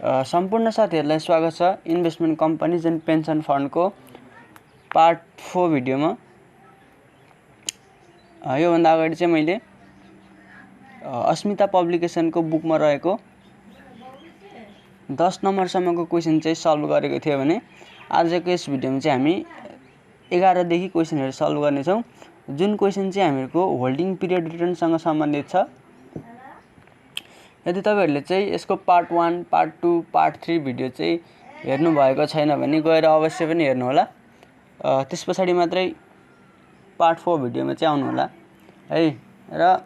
सम्पूर्ण साथीहरुलाई स्वागत छ इन्भेस्टमेन्ट कम्पनीज एन्ड पेन्सन फन्डको पार्ट 4 भिडियोमा। यो भन्दा अगाडि चाहिँ मैले अस्मिता पब्लिकेसनको बुकमा रहेको 10 नम्बरसम्मको क्वेशन चाहिँ सल्भ गरेको थियो भने आजको यस भिडियोमा चाहिँ हामी 11 देखि क्वेशनहरु सल्भ गर्ने छौं, जुन क्वेशन चाहिँ हामीहरुको होल्डिङ पिरियड रिटर्नसँग सम्बन्धित छ। यदि तपाईहरुले चाहिँ यसको पार्ट 1, पार्ट 2, पार्ट 3 भिडियो चाहिँ हेर्नु भएको छैन भने गएर अवश्य पनि हेर्नु होला। त्यसपछि मात्रै पार्ट 4 भिडियोमा चाहिँ आउनु होला है। र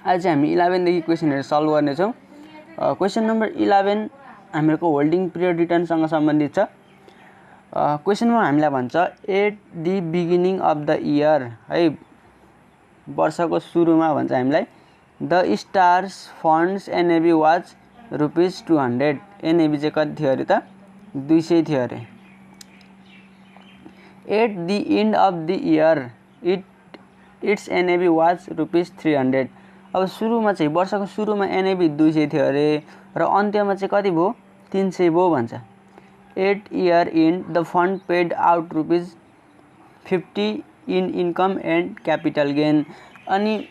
आज हामी 11 देखि क्वेशनहरु सल्भ गर्ने छौं। क्वेशन नम्बर 11 हामीहरुको होल्डिङ पिरियड रिटर्नसँग सम्बन्धित छ। क्वेशनमा हामीलाई भन्छ at the beginning of the year है, वर्षको सुरुमा भन्छ हामीलाई the stars funds NAB was ₹200। NAB चाहिँ कति थियो अरे त 200 थियो अरे। At the end of the year its NAB was ₹300। अब सुरुमा चाहिँ वर्षको सुरुमा एनएबी 200 थियो अरे र अन्त्यमा चाहिँ कति भयो 300 भयो भन्छ। At year end the fund paid out ₹50 in income and capital gain. अनि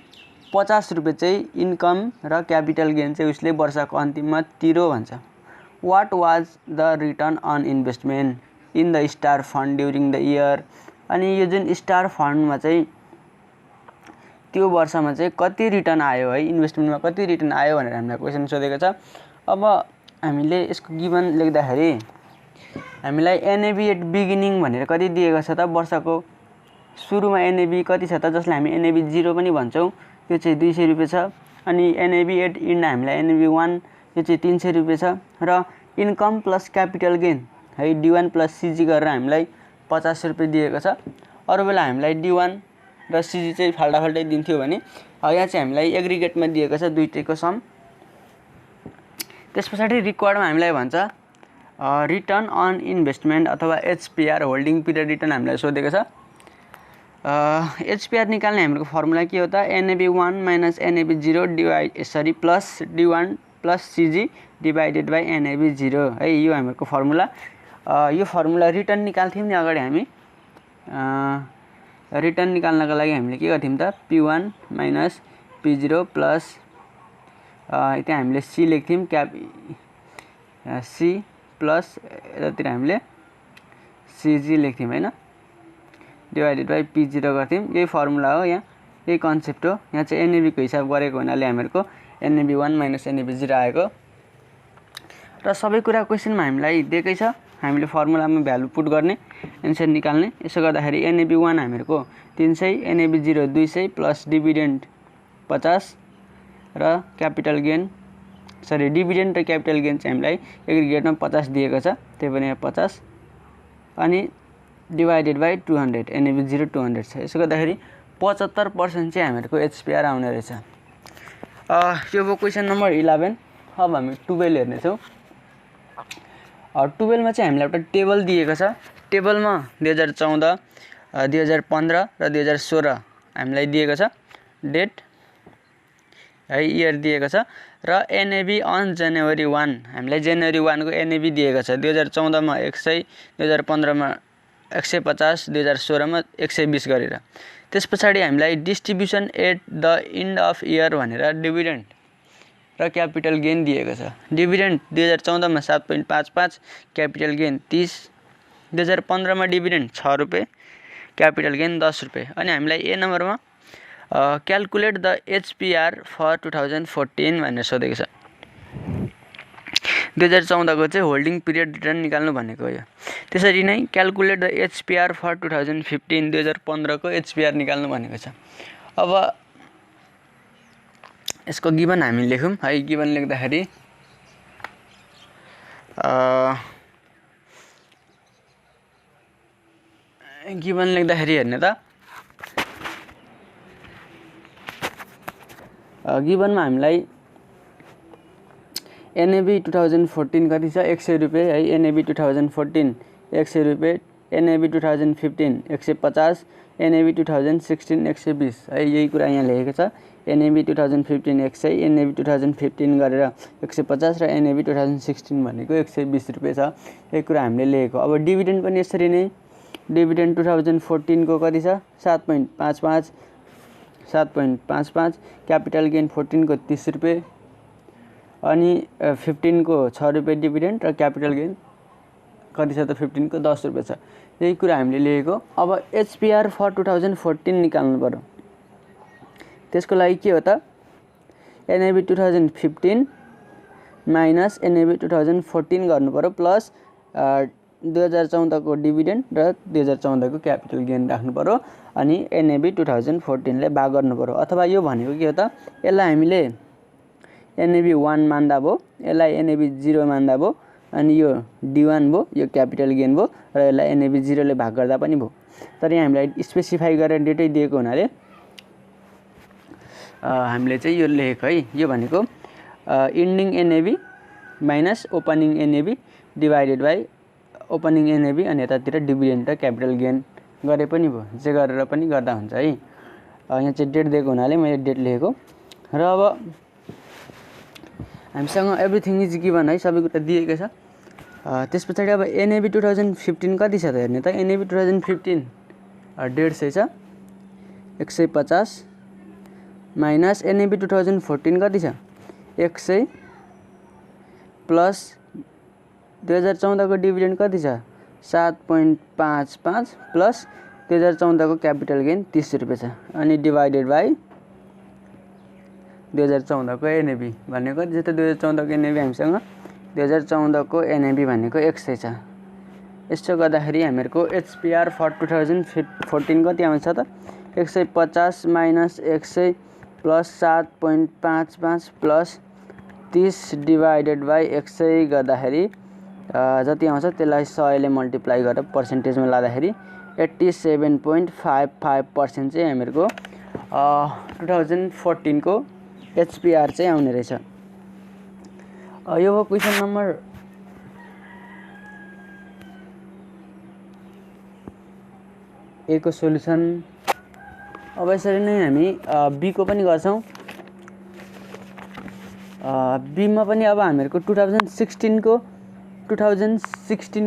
50 रुपैयाँ चाहिँ इन्कम र क्यापिटल गेन चाहिँ उसले वर्षको अन्तिममा तिरो भन्छ। What was the return on investment in the star fund during the year. अनि यो जुन स्टार फन्डमा चाहिँ त्यो वर्षमा चाहिँ कति रिटर्न आयो है, इन्भेस्टमेन्टमा कति रिटर्न आयो भनेर हामीलाई क्वेशन सोधेको छ। अब हामीले यसको गिभन लेख्दाखेरि हामीलाई एनएबी एट बिगिनिङ भनेर कति दिएको छ त, वर्षको सुरुमा एनएबी कति छ त, जसलाई हामी एनएबी 0 पनि भन्छौं, त्यो चाहिँ 200 रुपैयाँ छ। अनि एनएबी एट इन्ड हामीलाई एनएबी 1 यो चाहिँ 300 रुपैयाँ छ। र इन्कम प्लस क्यापिटल गेन है D1 प्लस CG गरेर हामीलाई 50 रुपैयाँ दिएको छ। अरु बेला हामीलाई D1 र CG चाहिँ फाल्टाफाल्टै दिन्थ्यो भने यहाँ चाहिँ हामीलाई एग्रिगेटमा दिएको छ दुईटैको सम। त्यसपछि रिक्वायर्डमा हामीलाई भन्छ रिटर्न अन इन्भेस्टमेन्ट अथवा HPR होल्डिङ पिरियड रिटर्न हामीलाई सोधेको छ। HPR निकाल्ने हाम्रो फर्मुला के हो त, NAB1 - NAB0 plus D1 plus CG divided by NAB0 है, यो हाम्रो फर्मुला। यो फर्मुला रिटर्न निकाल्थ्यौं नि अगाडि हामी। रिटर्न निकाल्नको लागि हामीले के गर्थ्यौं त, P1 - P0 प्लस त्यहाँ हामीले C लेख्थ्यौं C प्लस यतातिर हामीले CG लेख्थ्यौं हैन, डिवाइडेड बाइ P0 गर्थ्यौं। यही फर्मुला हो, यहाँ यही कन्सेप्ट हो। यहाँ चाहिँ NAB को हिसाब गरेको हुनाले हामीहरुको NAB1 - NAB0 आएको र सबै कुरा क्वेशनमा हामीलाई दिएकै छ। हामीले फर्मुलामा भ्यालु पुट गर्ने, एन्सर निकाल्ने। यसो गर्दाखेरि NAB1 हामीहरुको 300, NAB0 200 प्लस डिभिडेन्ड 50 र क्यापिटल गेन डिभिडेन्ड र क्यापिटल गेन चाहिँ हामीलाई एग्रिगेटमा 50 दिएको छ, त्यही पनि 50 अनि डिवाइडेड बाइ 200 NAB0 200 छ। यसो गर्दाखेरि 75% चाहिँ हामीहरुको HPR आउने रहेछ। यो भयो क्वेशन नम्बर 11। अब हामी 12 हेर्ने छौं। 12 मा चाहिँ हामीलाई एउटा टेबल दिएको छ। टेबलमा 2014, 2015 र 2016 हामीलाई दिएको छ। डेट है, इयर दिएको छ र NAB अन जनवरी 1 हामीलाई जनवरी 1 को NAB दिएको छ। 2014 मा 100, 2015 मा 150, 2016 मा 120 गरेर। त्यसपछि हामीलाई distribution at the end of year भनेर डिभिडेन्ड र क्यापिटल गेन दिएको छ। डिभिडेन्ड 2014 मा 7.55, क्यापिटल गेन 30, 2015 मा डिभिडेन्ड 6 रुपैयाँ, क्यापिटल गेन 10 रुपैयाँ। अनि हामीलाई ए नम्बरमा क्याल्कुलेट द HPR फर 2014 भनेर सोधेको छ। 2014 को चाहिँ होल्डिङ पिरियड रिटर्न निकाल्नु भनेको हो। त्यसरी नै क्याल्कुलेट द HPR फर 2015 2015 को HPR निकाल्नु भनेको छ। अब यसको गिभन हामी लेखौं है। गिभन लेख्दाखेरि हेर्ने त गिभनमा हामीलाई NAB 2014 कति छ 100 रुपैयाँ है। NAB 2014 100 रुपैयाँ एनएबी 2015 150, एनएबी 2016 120 है, यही कुरा यहाँ लेखेको छ। एनएबी 2015 100, एनएबी 2015 गरेर 150 र एनएबी 2016 भनेको 120 रुपियाँ छ। यही कुरा हामीले लेखेको। अब डिभिडेन्ड पनि यसरी नै, डिभिडेन्ड 2014 को कति छ 7.55, 7.55, क्यापिटल गेन 14 को 30 रुपियाँ अनि 15 को 6 रुपियाँ डिभिडेन्ड र क्यापिटल गेन कति छ त 15 को 10 रुपियाँ छ। यही कुरा हामीले लेखेको। अब एचपिआर फर 2014 निकाल्नु पर्यो। त्यसको लागि के हो त एनएबी 2015 माइनस एनएबी 2014 गर्नु पर्यो प्लस 2014 को डिभिडेन्ड र 2014 को क्यापिटल गेन राख्नु पर्यो अनि एनएबी 2014 ले भाग गर्नु पर्यो। अथवा यो भनेको के हो त यसलाई हामीले एनएबी 1 मान्दा भयो, यसलाई एनएबी 0 मान्दा भयो अनि यो D1 भयो, यो क्यापिटल गेन भयो र यसलाई एनएबी 0 ले भाग गर्दा पनि भयो। तर यहाँ हामीलाई स्पेसिफाई गरेर डेटै दिएको हुनाले हामीले चाहिँ यो लेखेको है। यो भनेको ending NAB minus opening NAB divided by opening NAB अनि यतातिर डिभिडेन्ड र क्यापिटल गेन गरे पनि भयो, जे गरेर पनि गर्दा हुन्छ है। यहाँ चाहिँ डेट दिएको हुनाले मैले डेट लेखेको। र अब हामीसँग एभ्रिथिङ इज गिभन है, सबै कुरा दिएको छ। त्यस पछाडि अब एनएबी 2015 कति छ त हेर्ने त। एनएबी 2015 150 छ, 150 माइनस एनएबी 2014 कति छ 100 प्लस 2014 को डिभिडेन्ड कति छ 7.55 प्लस 2014 को क्यापिटल गेन 30 रुपियाँ छ अनि डिभाइडेड बाइ 2014 को एनएबी भनेको कति छ त 2014 को एनएबी हामीसँग 2014 को एनएबी भनेको 100 छ। यसो गर्दाखेरि हामीहरूको एचपिआर फर 2014 कति आउँछ त 150 minus 100 plus 7.55 plus 30 divided by 100 गर्दाखेरि जति आउँछ त्यसलाई 100 ले मल्टिप्लाई गरेर पर्सेन्टेजमा लाँदाखेरि 87.55% चाहिँ हामीहरूको 2014 को एचपिआर चाहिँ आउने रहेछ। यो हो क्वेसन नम्बर 1 को सोलुसन। अब यसरी नै हामी बी को पनि गर्छौं। बी मा पनि अब हामीहरूको 2016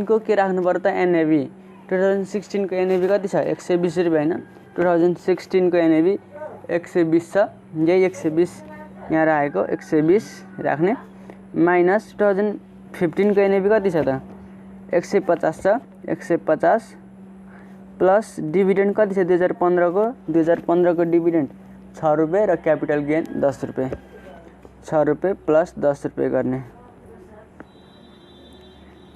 को के राख्नु पर्यो त एनएबी। 2016 को एनएबी कति छ 120 रुपैयाँ हैन। 2016 को एनएबी 120 छ, यही 120 यहाँ राखेको 120 राख्ने माइनस 2015 को एनएबी कति छ त 150 छ, 150 प्लस डिभिडेन्ड कति छ 2015 को डिभिडेन्ड 6 रुपैयाँ र क्यापिटल गेन 10 रुपैयाँ, 6 रुपैयाँ प्लस 10 रुपैयाँ गर्ने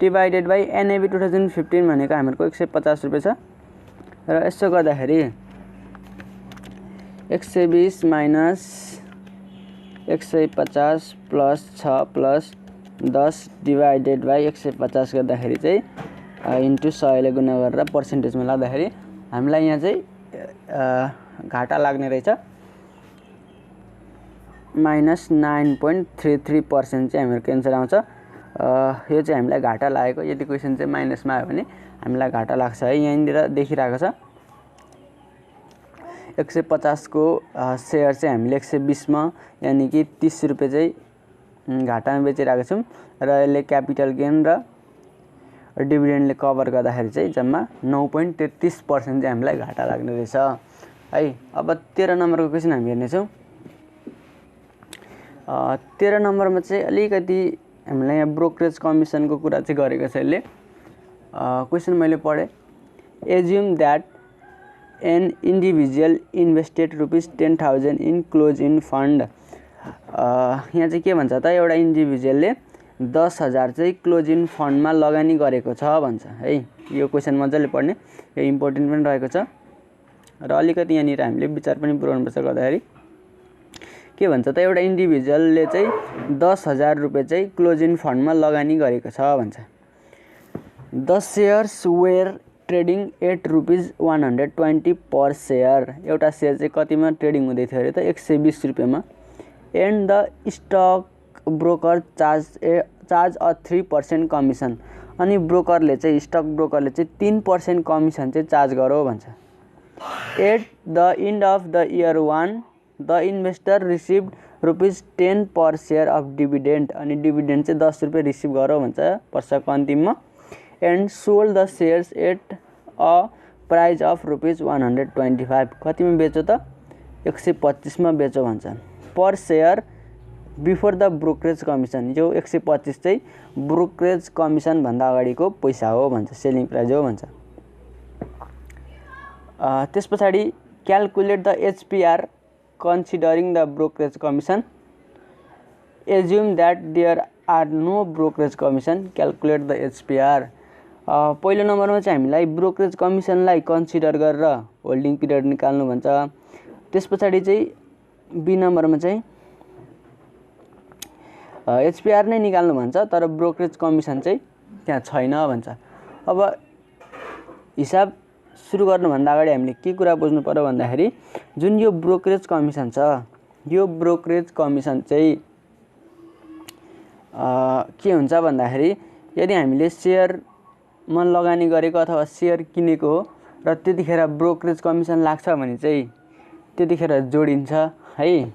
डिभाइडेड बाइ एनएबी 2015 भनेको हामीहरूको 150 रुपैयाँ छ। र यसो गर्दाखेरि 120 minus 150 plus 6 plus 10 divided by 150 गर्दाखेरि चाहिँ इन्टु 100 ले गुणा गरेर पर्सेन्टेजमा लाग्दाखेरि हामीलाई यहाँ चाहिँ घाटा लाग्ने रहेछ माइनस 9.33% चाहिँ हामीहरूको एन्सर आउँछ। यो चाहिँ हामीलाई घाटा लागेको। यदि क्वेसन चाहिँ माइनसमा आयो भने हामीलाई घाटा लाग्छ है। यहाँनिर देखिरहेको छ 150 को सेयर चाहिँ हामीले 120 मा यानी कि 30 रुपैयाँ चाहिँ घाटामा बेचिरहेको छौं र यसले क्यापिटल गेन र डिभिडेन्डले कभर गर्दाखेरि चाहिँ जम्मा 9.33% चाहिँ हामीलाई घाटा लाग्ने रहेछ है। अब 13 नम्बरको क्वेसन हामी हेर्ने छौं। 13 नम्बरमा चाहिँ अलिकति हामीलाई यहाँ ब्रोकरेज कमिसनको कुरा चाहिँ गरेको छ यसले। क्वेसन मैले पढे assume that an individual invested ₹10,000 in close in fund. यहाँ चाहिँ के भन्छ त एउटा इन्डिभिजुअलले 10,000 चाहिँ क्लोज इन फन्डमा लगानी गरेको छ भन्छ है। यो क्वेसन मजाले पढ्ने, यो इम्पोर्टेन्ट पनि रहेको छ र अलिकति यहाँनिर हामीले विचार पनि पुर्याउनुपर्छ। गर्दाखेरि के भन्छ त एउटा इन्डिभिजुअलले चाहिँ 10,000 रुपैयाँ चाहिँ क्लोज इन फन्डमा लगानी गरेको छ भन्छ। The shares were trading at ₹120 per share. एउटा सेयर चाहिँ कतिमा ट्रेडिङ हुँदै थियो अरे त 120 रुपैयाँमा। And the stock broker charge charge a 3% commission. अनि ब्रोकरले चाहिँ स्टक ब्रोकरले चाहिँ 3% कमिसन चाहिँ चार्ज गरो भन्छ। At the end of the year 1 the investor received ₹10 per share of dividend. अनि डिभिडेन्ड चाहिँ 10 रुपियाँ रिसिभ गरो भन्छ वर्षको अन्तिममा। And sold the shares at a price of ₹125। कतिमा बेच्यो त 125 मा बेच्यो भन्छ। Per share before the brokerage commission. यो 125 चाहिँ ब्रोकरेज कमिसन भन्दा अगाडिको पैसा हो भन्छ, सेलिङ प्राइज हो भन्छ। त्यस पछाडि calculate the HPR considering the brokerage commission. Assume that there are no brokerage commission. Calculate the HPR. पहिलो नम्बरमा चाहिँ हामीलाई ब्रोकरेज कमिसनलाई कन्सिडर गरेर होल्डिङ पिरियड निकाल्नु भन्छ। त्यस पछाडि चाहिँ बी नम्बरमा चाहिँ एचपीआर नै निकाल्नु भन्छ, तर ब्रोकरेज कमिसन चाहिँ त्यहाँ छैन भन्छ। अब हिसाब सुरु गर्नुभन्दा अगाडि हामीले के कुरा बुझ्नु पर्यो भन्दाखेरि जुन यो ब्रोकरेज कमिसन छ, यो ब्रोकरेज कमिसन चाहिँ के हुन्छ भन्दाखेरि यदि हामीले सेयरमा लगानी गरेको अथवा सेयर किनेको हो र त्यतिखेर ब्रोकरेज कमिसन लाग्छ भने चाहिँ त्यतिखेर जोडिन्छ है।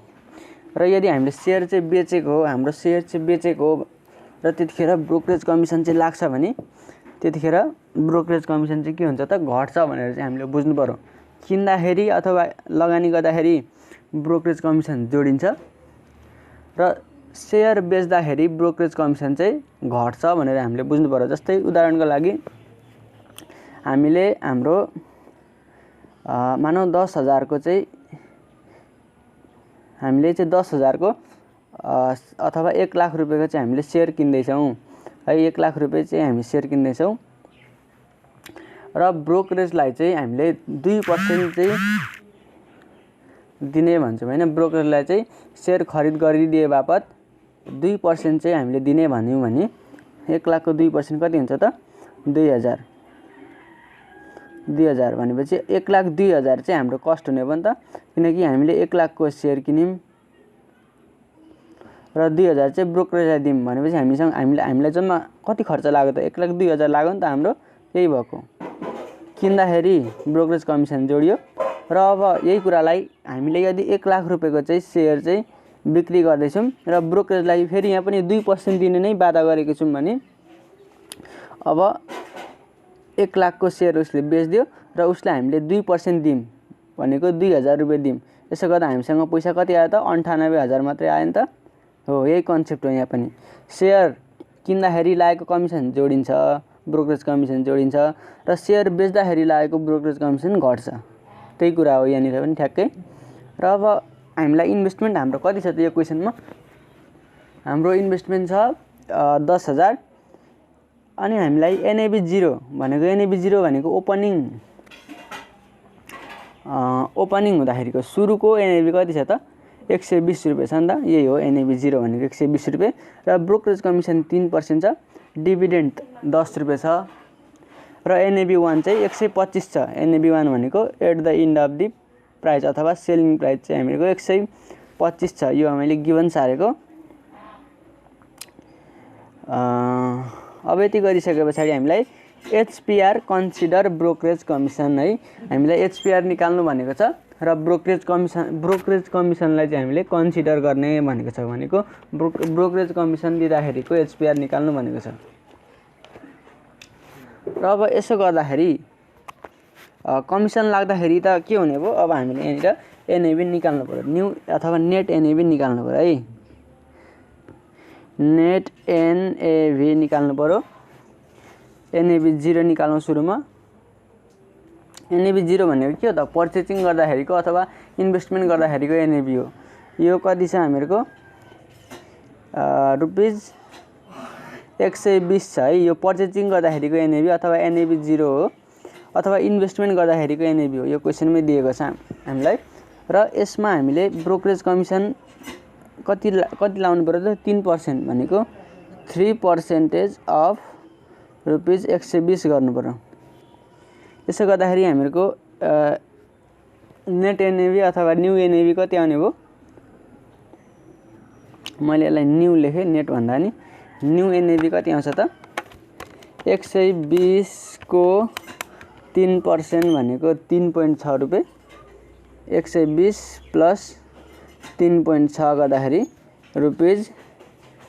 र यदि हामीले सेयर चाहिँ बेचेको हो, हाम्रो सेयर चाहिँ बेचेको हो र त्यतिखेर ब्रोकरेज कमिसन चाहिँ लाग्छ भने त्यतिखेर ब्रोकरेज कमिसन चाहिँ के हुन्छ त घट्छ भनेर चाहिँ हामीले बुझ्नु पर्यो। किन्दाखेरि अथवा लगानी गर्दाखेरि ब्रोकरेज कमिसन जोडिन्छ र सेयर बेच्दाखेरि ब्रोकरेज कमिसन चाहिँ घट्छ भनेर हामीले बुझ्नु पर्यो। जस्तै उदाहरणको लागि हामीले हाम्रो मानौ 10,000 को चाहिँ हामीले चाहिँ 10,000 को अथवा 1 लाख रुपैयाँको चाहिँ हामीले सेयर किन्दैछौँ है। 1 लाख रुपैयाँ चाहिँ हामी सेयर किन्दैछौँ र ब्रोकरेजलाई चाहिँ हामीले 2% चाहिँ दिने भन्छौँ होइन। ब्रोकरेजलाई चाहिँ सेयर खरिद गरिदिए बापत 2% चाहिँ हामीले दिने भन्यौँ भने 1 लाखको 2% कति हुन्छ त 2,000। 2,000 भनेपछि 1,02,000 चाहिँ हाम्रो कस्ट हुने भयो नि त, किनकि हामीले 1 लाखको सेयर किन्यौँ र 2,000 चाहिँ ब्रोकरेजलाई दियौँ भनेपछि हामीलाई जम्मा कति खर्च लाग्यो त 1,02,000 लाग्यो नि त हाम्रो। यही भएको किन्दाखेरि ब्रोकरेज कमिसन जोडियो र अब यही कुरालाई हामीले यदि 1 लाख रुपैयाँको चाहिँ सेयर चाहिँ बिक्री गर्दैछौँ र ब्रोकरेजलाई फेरि यहाँ पनि 2% दिने नै वादा गरेको छौँ भने अब 1 लाखको सेयर उसले बेच्दियो र उसलाई हामीले 2% दियौँ भनेको 2,000 रुपैयाँ दियौँ। यसो गर्दा हामीसँग पैसा कति आयो त 98,000 मात्रै आयो नि त। हो यही कन्सेप्ट हो यहाँ पनि। सेयर किन्दाखेरि लागेको कमिसन जोडिन्छ, ब्रोकरेज कमिसन जोडिन्छ र सेयर बेच्दाखेरि लागेको ब्रोकरेज कमिसन घट्छ। त्यही कुरा हो यहाँनिर पनि ठ्याक्कै। र अब हामीलाई इन्भेस्टमेन्ट हाम्रो कति छ त यो क्वेसनमा? हाम्रो इन्भेस्टमेन्ट छ 10,000 अनि हामीलाई एनएबी 0 भनेको एनएबी 0 भनेको ओपनिङ हुँदाखेरिको सुरुको एनएबी कति छ त 120 रुपैयाँ छ नि त। यही हो एनएबी 0 भनेको 120 रुपैयाँ र ब्रोकरेज कमिसन 3% छ, डिभिडेन्ड 10 रुपैयाँ छ र एनएबी 1 चाहिँ 125 छ। एनएबी 1 भनेको at the end of the price अथवा सेलिङ प्राइस चाहिँ हामीको 125 छ। यो हामीले गिभन सारेको। अब यति गरिसके पछाडि हामीलाई एचपीआर कन्सिडर ब्रोकरेज कमिसन है। हामीलाई एचपीआर निकाल्नु भनेको छ र ब्रोकरेज कमिसनलाई चाहिँ हामीले कन्सिडर गर्ने भनेको छ। भनेको ब्रोकरेज कमिसन दिँदाखेरिको एचपीआर निकाल्नु भनेको छ। र अब यसो गर्दाखेरि कमिसन लाग्दाखेरि त के हुने भयो? अब हामीले यहाँनिर एनएबी निकाल्नु पर्यो, न्यू अथवा नेट एनएबी निकाल्नु पर्यो है। नेट एनएबी निकाल्नु पर्यो। एनएबी 0 निकाल्नु सुरुमा। एनएबी 0 भनेको के हो त? पर्चेसिङ गर्दाखेरिको अथवा इन्भेस्टमेन्ट गर्दाखेरिको एनएबी हो। यो कति छ हामीहरूको? ₹120 छ है। यो पर्चेसिङ गर्दाखेरिको एनएबी अथवा एनएबी 0 हो अथवा इन्भेस्टमेन्ट गर्दाखेरिको एनएबी हो। यो क्वेसनमै दिएको छ हामीलाई। र यसमा हामीले ब्रोकरेज कमिसन कति लाउनु पर्यो त? 3% भनेको 3% अफ ₹120 गर्नु पर्यो। यसो गर्दाखेरि हामीहरूको नेट एनएबी अथवा न्यू एनएबी कति आउने भयो? मैले यसलाई न्यू लेखेँ नेट भन्दा नि। न्यू एनएबी कति आउँछ त 120 को 3% भनेको 3.6 रुपैयाँ 120 प्लस 3.6 गर्दाखेरि रुपीज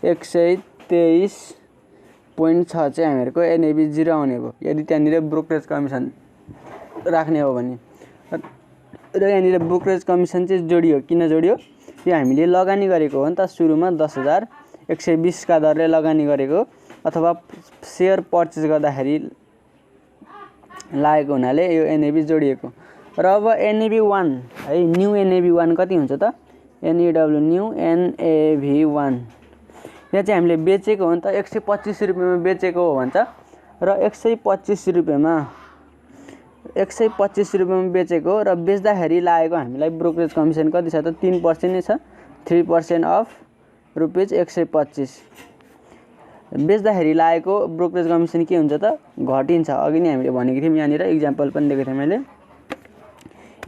123.6 चाहिँ हामीहरूको एनएबी 0 आउने भयो यदि त्यहाँनिर ब्रोकरेज कमिसन राख्ने हो भने र यहाँनिर ब्रोकरेज कमिसन चाहिँ जोडियो किन जोडियो यो हामीले लगानी गरेको हो नि त सुरुमा 10,120 का दरले लगानी गरेको अथवा शेयर पर्चेज गर्दाखेरि लागेको हुनाले यो एनएबी जोडिएको र अब एनएबी 1 है न्यू एनएबी 1 कति हुन्छ त एनएडब्ल्यू न्यू एनएबी 1 यहाँ चाहिँ हामीले बेचेको हो नि त 125 रुपैयाँमा बेचेको हो भन्छ र 125 रुपैयाँमा बेचेको र बेच्दाखेरि लागेको हामीलाई ब्रोकरेज कमिसन कति छ त 3% नै छ 3% अफ रुपीज 125 बेच्दाखेरि लागेको ब्रोकरेज कमिसन के हुन्छ त घटिन्छ अघि नै हामीले भनेको थियौँ यहाँनिर इक्जाम्पल पनि दिएको थिएँ मैले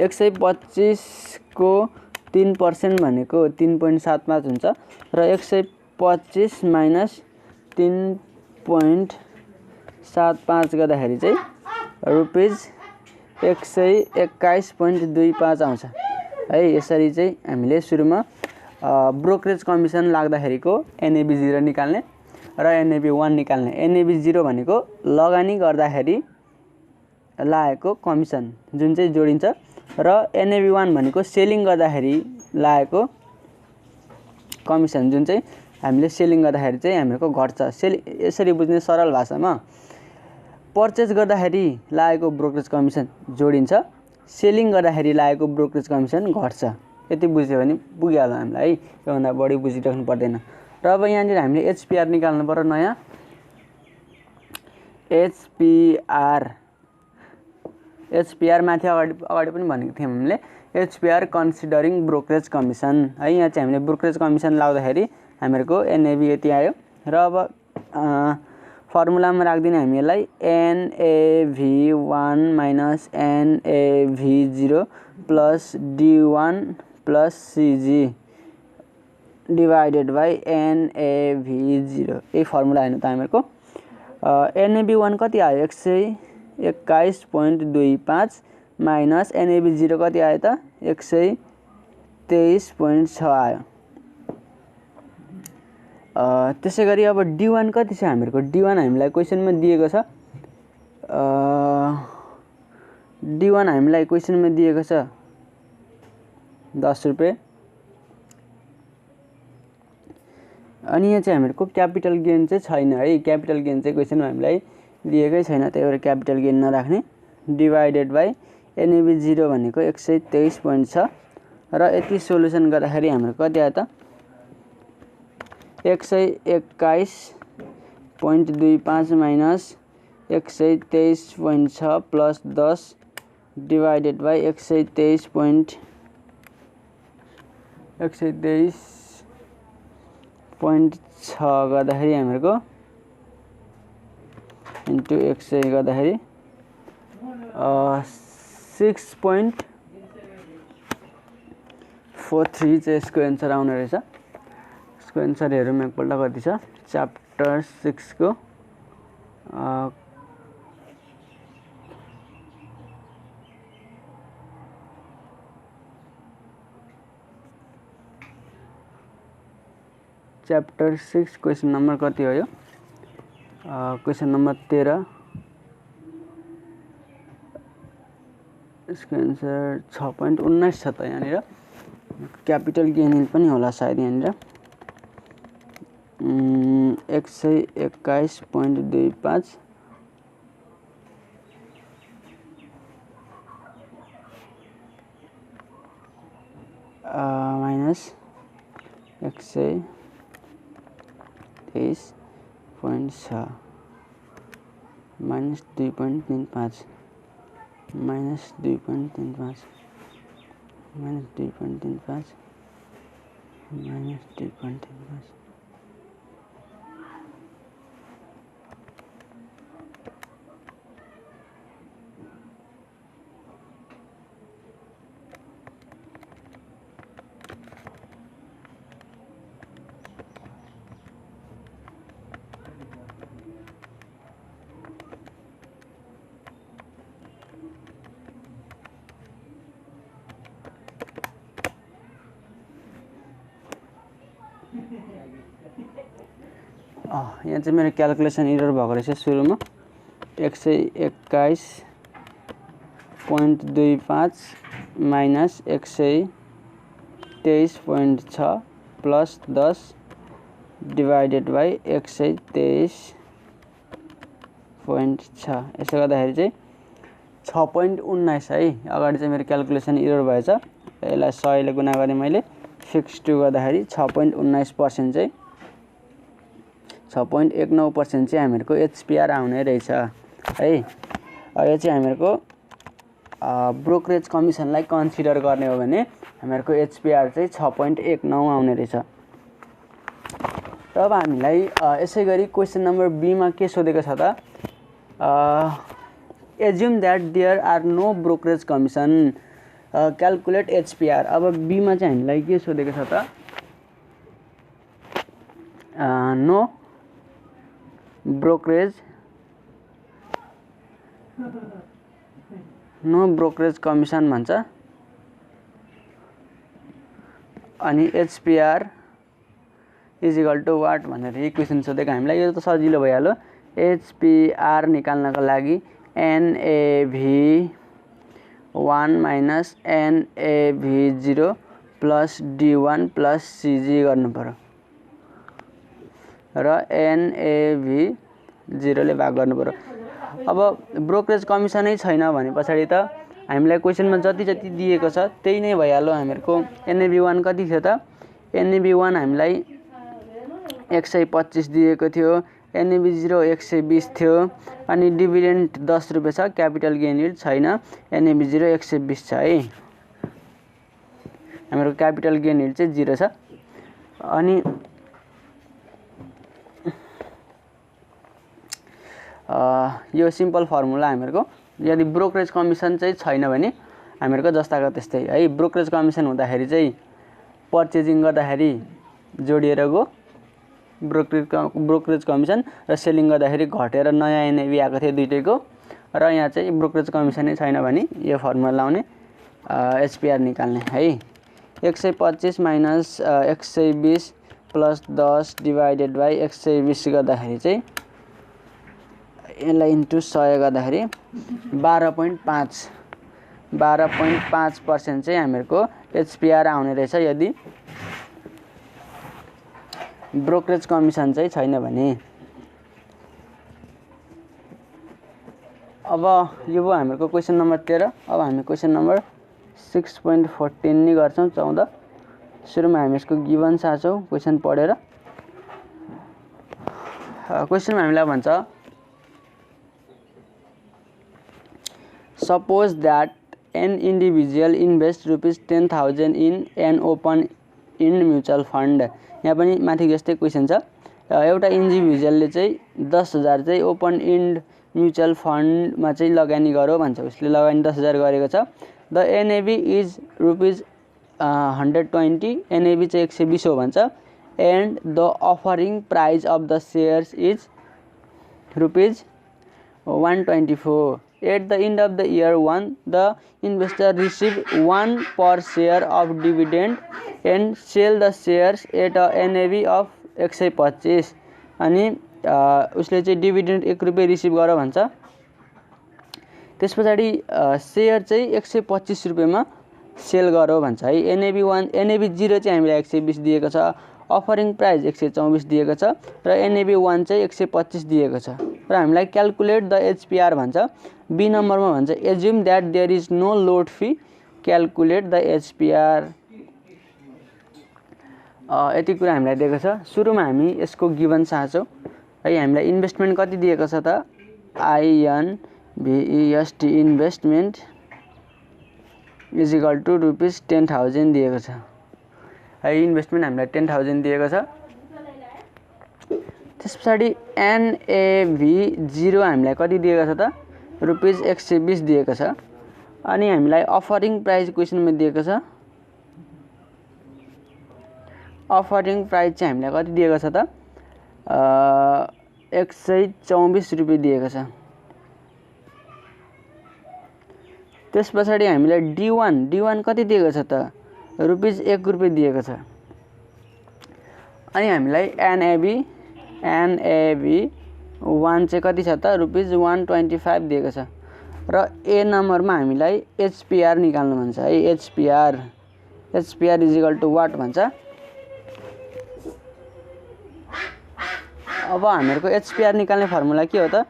125 को 3% भनेको 3.75 हुन्छ र 125 माइनस 3.75 गर्दाखेरि चाहिँ रुपीज 121.25 आउँछ है यसरी चाहिँ हामीले सुरुमा ब्रोकरेज कमिसन लाग्दाखेरिको एनएबी 0 निकाल्ने र एनएबी 1 निकाल्ने एनएबी 0 भनेको लगानी गर्दाखेरि लागेको कमिसन जुन चाहिँ जोडिन्छ र एनएबी 1 भनेको सेलिङ गर्दाखेरि लागेको कमिसन जुन चाहिँ हामीले सेलिङ गर्दाखेरि चाहिँ हामीहरूको घट्छ यसरी बुझ्ने सरल भाषामा पर्चेज गर्दाखेरि लागेको ब्रोकरेज कमिसन जोडिन्छ सेलिङ गर्दाखेरि लागेको ब्रोकरेज कमिसन घट्छ यति बुझ्यो भने पुगिहाल्यो हामीलाई है योभन्दा बढी बुझिराख्नु पर्दैन र अब यहाँनिर हामीले एचपीआर निकाल्नु पर्यो नयाँ एचपीआर माथि अगाडि पनि भनेको थियौँ हामीले एचपीआर कन्सिडरिङ ब्रोकरेज कमिसन है यहाँ चाहिँ हामीले ब्रोकरेज कमिसन लाउँदाखेरि हामीहरूको एनएबी यति आयो र अब फर्मुलामा राख्दिने हामीलाई NAV1 minus NAV0 plus D1 plus CG divided by NAV0 यही फर्मुला हेर्नु त हामीहरूको NAV1 कति आयो 121.25 माइनस NAV0 कति आयो त 123.6 आयो त्यसै गरी अब D1 कति छ हामीहरूको D1 हामीलाई क्वेसनमा दिएको छ D1 हामीलाई क्वेसनमा दिएको छ 10 रुपैयाँ अनि यहाँ चाहिँ हामीहरूको क्यापिटल गेन चाहिँ छैन है क्यापिटल गेन चाहिँ क्वेसनमा हामीलाई दिएकै छैन त्यही भएर क्यापिटल गेन नराख्ने डिवाइडेड बाई NAV0 भनेको 123.6 र यति सोलुसन गर्दाखेरि हाम्रो कति आयो त 121.25 माइनस 123.6 प्लस 10 डिवाइडेड बाई 123.6 गर्दाखेरि हामीहरूको इन्टु 100 गर्दाखेरि 6.43 चाहिँ यसको एन्सर आउने रहेछ यसको एन्सर हेरौँ एकपल्ट कति छ च्याप्टर 6 को च्याप्टर 6 क्वेसन नम्बर कति हो यो क्वेसन नम्बर 13 यसको एन्सर 6.19 छ त यहाँनिर क्यापिटल गेन पनि होला सायद यहाँनिर 121.25 minus 123.6 minus 2.35 minus 2.35 minus 2.35 minus 2.35 यहाँ चाहिँ मेरो क्याल्कुलेसन एरर भएको रहेछ सुरुमा 121.25 माइनस 123.6 प्लस 10 डिवाइडेड बाई 123.6 यसो गर्दाखेरि चाहिँ 6.19 है। अगाडि चाहिँ मेरो क्याल्कुलेसन एरर भएछ, यसलाई 100 ले गुणा गरेँ मैले, फिक्स टु गर्दाखेरि 6.19% चाहिँ 6.19% चाहिँ हामीहरूको एचपीआर आउने रहेछ है। यो चाहिँ हामीहरूको ब्रोकरेज कमिसनलाई कन्सिडर गर्ने हो भने हामीहरूको एचपीआर चाहिँ 6.19 आउने रहेछ। अब हामीलाई यसै गरी क्वेसन नम्बर बी मा के सोधेको छ त, assume that there are no brokerage commission, calculate HPR. अब बी मा चाहिँ हामीलाई के सोधेको छ त, नो ब्रोकरेज कमिसन भन्छ, अनि HPR is equal to what भनेर इक्वेसन सोधेको हामीलाई। यो त सजिलो भइहाल्यो। एचपीआर निकाल्नको लागि NAV1 minus NAV0 plus D1 plus CG गर्नु पर्यो र NAV0 ले भाग गर्नु पर्यो। अब ब्रोकरेज कमिसनै छैन भने पछाडि त हामीलाई क्वेसनमा जति जति दिएको छ त्यही नै भइहाल्यो। हामीहरूको NAV1 कति थियो त, NAV1 हामीलाई 125 दिएको थियो, NAV0 120 थियो, अनि डिभिडेन्ड 10 रुपैयाँ छ, क्यापिटल गेन यिल्ड छैन, NAV0 120 छ है। हाम्रो क्यापिटल गेन यिल्ड चाहिँ 0 छ। अनि यो सिम्पल फर्मुला हामीहरूको, यदि ब्रोकरेज कमिसन चाहिँ छैन भने हामीहरूको जस्ताको त्यस्तै है। ब्रोकरेज कमिसन हुँदाखेरि चाहिँ पर्चेजिङ गर्दाखेरि जोडिएर गयो ब्रोकरेज कमिसन, र सेलिङ गर्दाखेरि घटेर नयाँ एनएभी आएको थियो दुईटैको, र यहाँ चाहिँ ब्रोकरेज कमिसनै छैन भने यो फर्मुला लाउने, एचपीआर निकाल्ने है। 125 माइनस 120 प्लस 10 डिवाइडेड बाई 120 गर्दाखेरि चाहिँ यसलाई इन्टु 100 गर्दाखेरि 12.5% चाहिँ हामीहरूको एचपीआर आउने रहेछ यदि ब्रोकरेज कमिसन चाहिँ छैन भने। अब यो भयो हामीहरूको क्वेसन नम्बर 13। अब हामी क्वेसन नम्बर 6.14 नि गर्छौं। 14 सुरुमा हामी यसको गिभन सार्छौं क्वेसन पढेर। क्वेसनमा हामीलाई भन्छ suppose that an individual invests ₹10,000 in an open-end mutual fund। यहाँ पनि माथि जस्तै क्वेसन छ। एउटा इन्डिभिजुअलले चाहिँ 10,000 चाहिँ ओपन एन्ड म्युचुअल फन्डमा चाहिँ लगानी गर्यो भन्छ। उसले लगानी 10,000 गरेको छ। द एनएभी इज ₹120, एनएभी चाहिँ 120 हो भन्छ। And the offering price of the shares is ₹124। At the end of the year 1, the investor received 1 per share of dividend and sell the shares at a NAV of 125। अनि उसले चाहिँ dividend 1 रुपैयाँ receive गर भन्छ। त्यसपछि share चाहिँ 125 रुपैयाँमा sale गरो भन्छ है। NAV1 NAV0 चाहिँ हामीलाई 120 दिएको छ, अफरिङ प्राइस 124 दिएको छ, र NAV1 चाहिँ 125 दिएको छ, र हामीलाई क्याल्कुलेट द एचपीआर भन्छ। बी नम्बरमा भन्छ assume that there is no load fee, calculate the HPR. यति कुरा हामीलाई दिएको छ। सुरुमा हामी यसको गिभन सार्छौं है। हामीलाई इन्भेस्टमेन्ट कति दिएको छ त, INVEST investment is equal to ₹10,000 दिएको छ है। इन्भेस्टमेन्ट हामीलाई 10,000 दिएको छ। त्यसपछि NAV0 हामीलाई कति दिएको छ त, ₹120 दिएको छ। अनि हामीलाई अफरिङ प्राइस क्वेसनमा दिएको छ। अफरिङ प्राइस चाहिँ हामीलाई कति दिएको छ त, 124 रुपैयाँ दिएको छ। त्यसपछि हामीलाई D1 कति दिएको छ त, ₹1 रुपैयाँ दिएको छ। अनि हामीलाई एनएभी 1 चाहिँ कति छ त ₹125 दिएको छ र ए नम्बरमा हामीलाई एचपीआर निकाल्नु भन्छ है। HPR is equal to what भन्छ। अब हामीहरूको एचपीआर निकाल्ने फर्मुला के हो त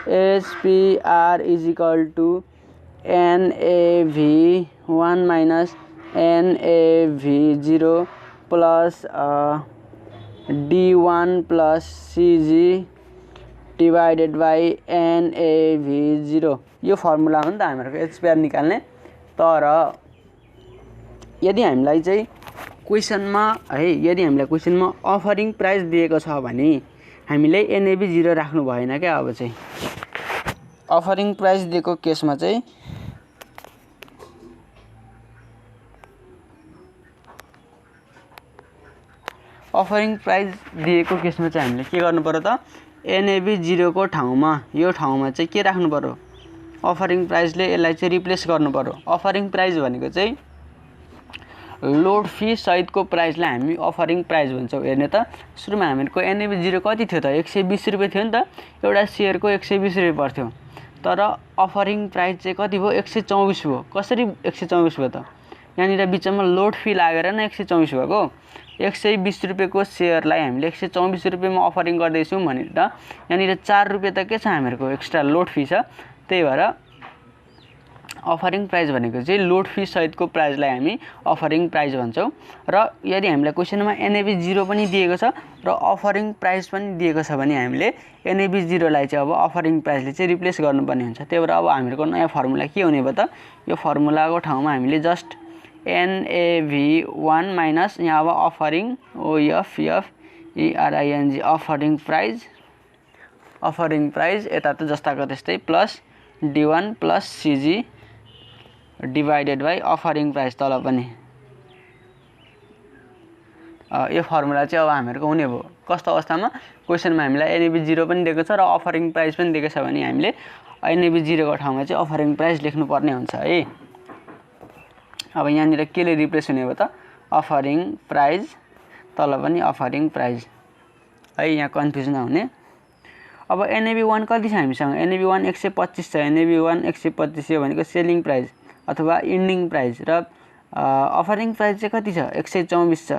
HPR is equal to NAV 1 minus NAV 0 plus D1 plus CG divided by NAV 0 यो फर्मुला हो नि त हामीहरूको एचपीआर निकाल्ने। तर यदि हामीलाई चाहिँ क्वेसनमा है यदि हामीलाई क्वेसनमा अफरिङ प्राइस दिएको छ भने हामीले एनएभी 0 राख्नु भएन क्या। अब चाहिँ अफरिङ प्राइस दिएको केसमा चाहिँ हामीले के गर्नु पर्यो त एनएभी 0 को ठाउँमा यो ठाउँमा चाहिँ के राख्नु पर्यो अफरिङ प्राइसले यसलाई चाहिँ रिप्लेस गर्नु पर्यो। अफरिङ प्राइस भनेको चाहिँ लोड फी सहितको प्राइसलाई हामी अफरिङ प्राइस भन्छौँ। हेर्ने त सुरुमा हामीहरूको एनएभी 0 कति थियो त 120 रुपैयाँ थियो नि त। एउटा सेयरको 120 रुपैयाँ पर्थ्यो। तर अफरिङ प्राइस चाहिँ कति भयो 124 भयो। कसरी 124 भयो त यहाँनिर बिचमा लोड फी लागेर नै 124 भएको। 120 रुपैयाँको सेयरलाई हामीले 124 रुपैयाँमा अफरिङ गर्दैछौँ भने त यहाँनिर 4 रुपैयाँ त के छ हामीहरूको एक्स्ट्रा लोड फी छ। त्यही भएर अफरिङ प्राइस भनेको चाहिँ लोड फी सहितको प्राइसलाई हामी अफरिङ प्राइस भन्छौँ। र यदि हामीलाई क्वेसनमा एनएभी 0 पनि दिएको छ र अफरिङ प्राइस पनि दिएको छ भने हामीले एनएभी 0 लाई चाहिँ अब अफरिङ प्राइसले चाहिँ रिप्लेस गर्नुपर्ने हुन्छ। त्यही भएर अब हामीहरूको नयाँ फर्मुला के हुने भयो त यो फर्मुलाको ठाउँमा हामीले जस्ट एनएभी 1 माइनस यहाँ अब अफरिङ ओएफएफईआरआईएनजी अफरिङ प्राइस यता त जस्ताको त्यस्तै plus D1 plus CG divided by offering price तल पनि यो फर्मुला चाहिँ अब हामीहरूको हुने भयो। कस्तो अवस्थामा क्वेसनमा हामीलाई एनएभी 0 पनि दिएको छ र अफरिङ प्राइस पनि दिएको छ भने हामीले एनएभी 0 को ठाउँमा चाहिँ अफरिङ प्राइस लेख्नुपर्ने हुन्छ है। अब यहाँनिर केले रिप्लेस हुने भयो त अफरिङ प्राइस तल पनि अफरिङ प्राइस है। यहाँ कन्फ्युजन नहुने। अब एनएभी 1 कति छ हामीसँग एनएभी 1 125 छ। एनएभी 1 125 यो भनेको सेलिङ प्राइस अथवा इन्डिङ प्राइस र अफरिङ प्राइस चाहिँ कति छ 124 छ।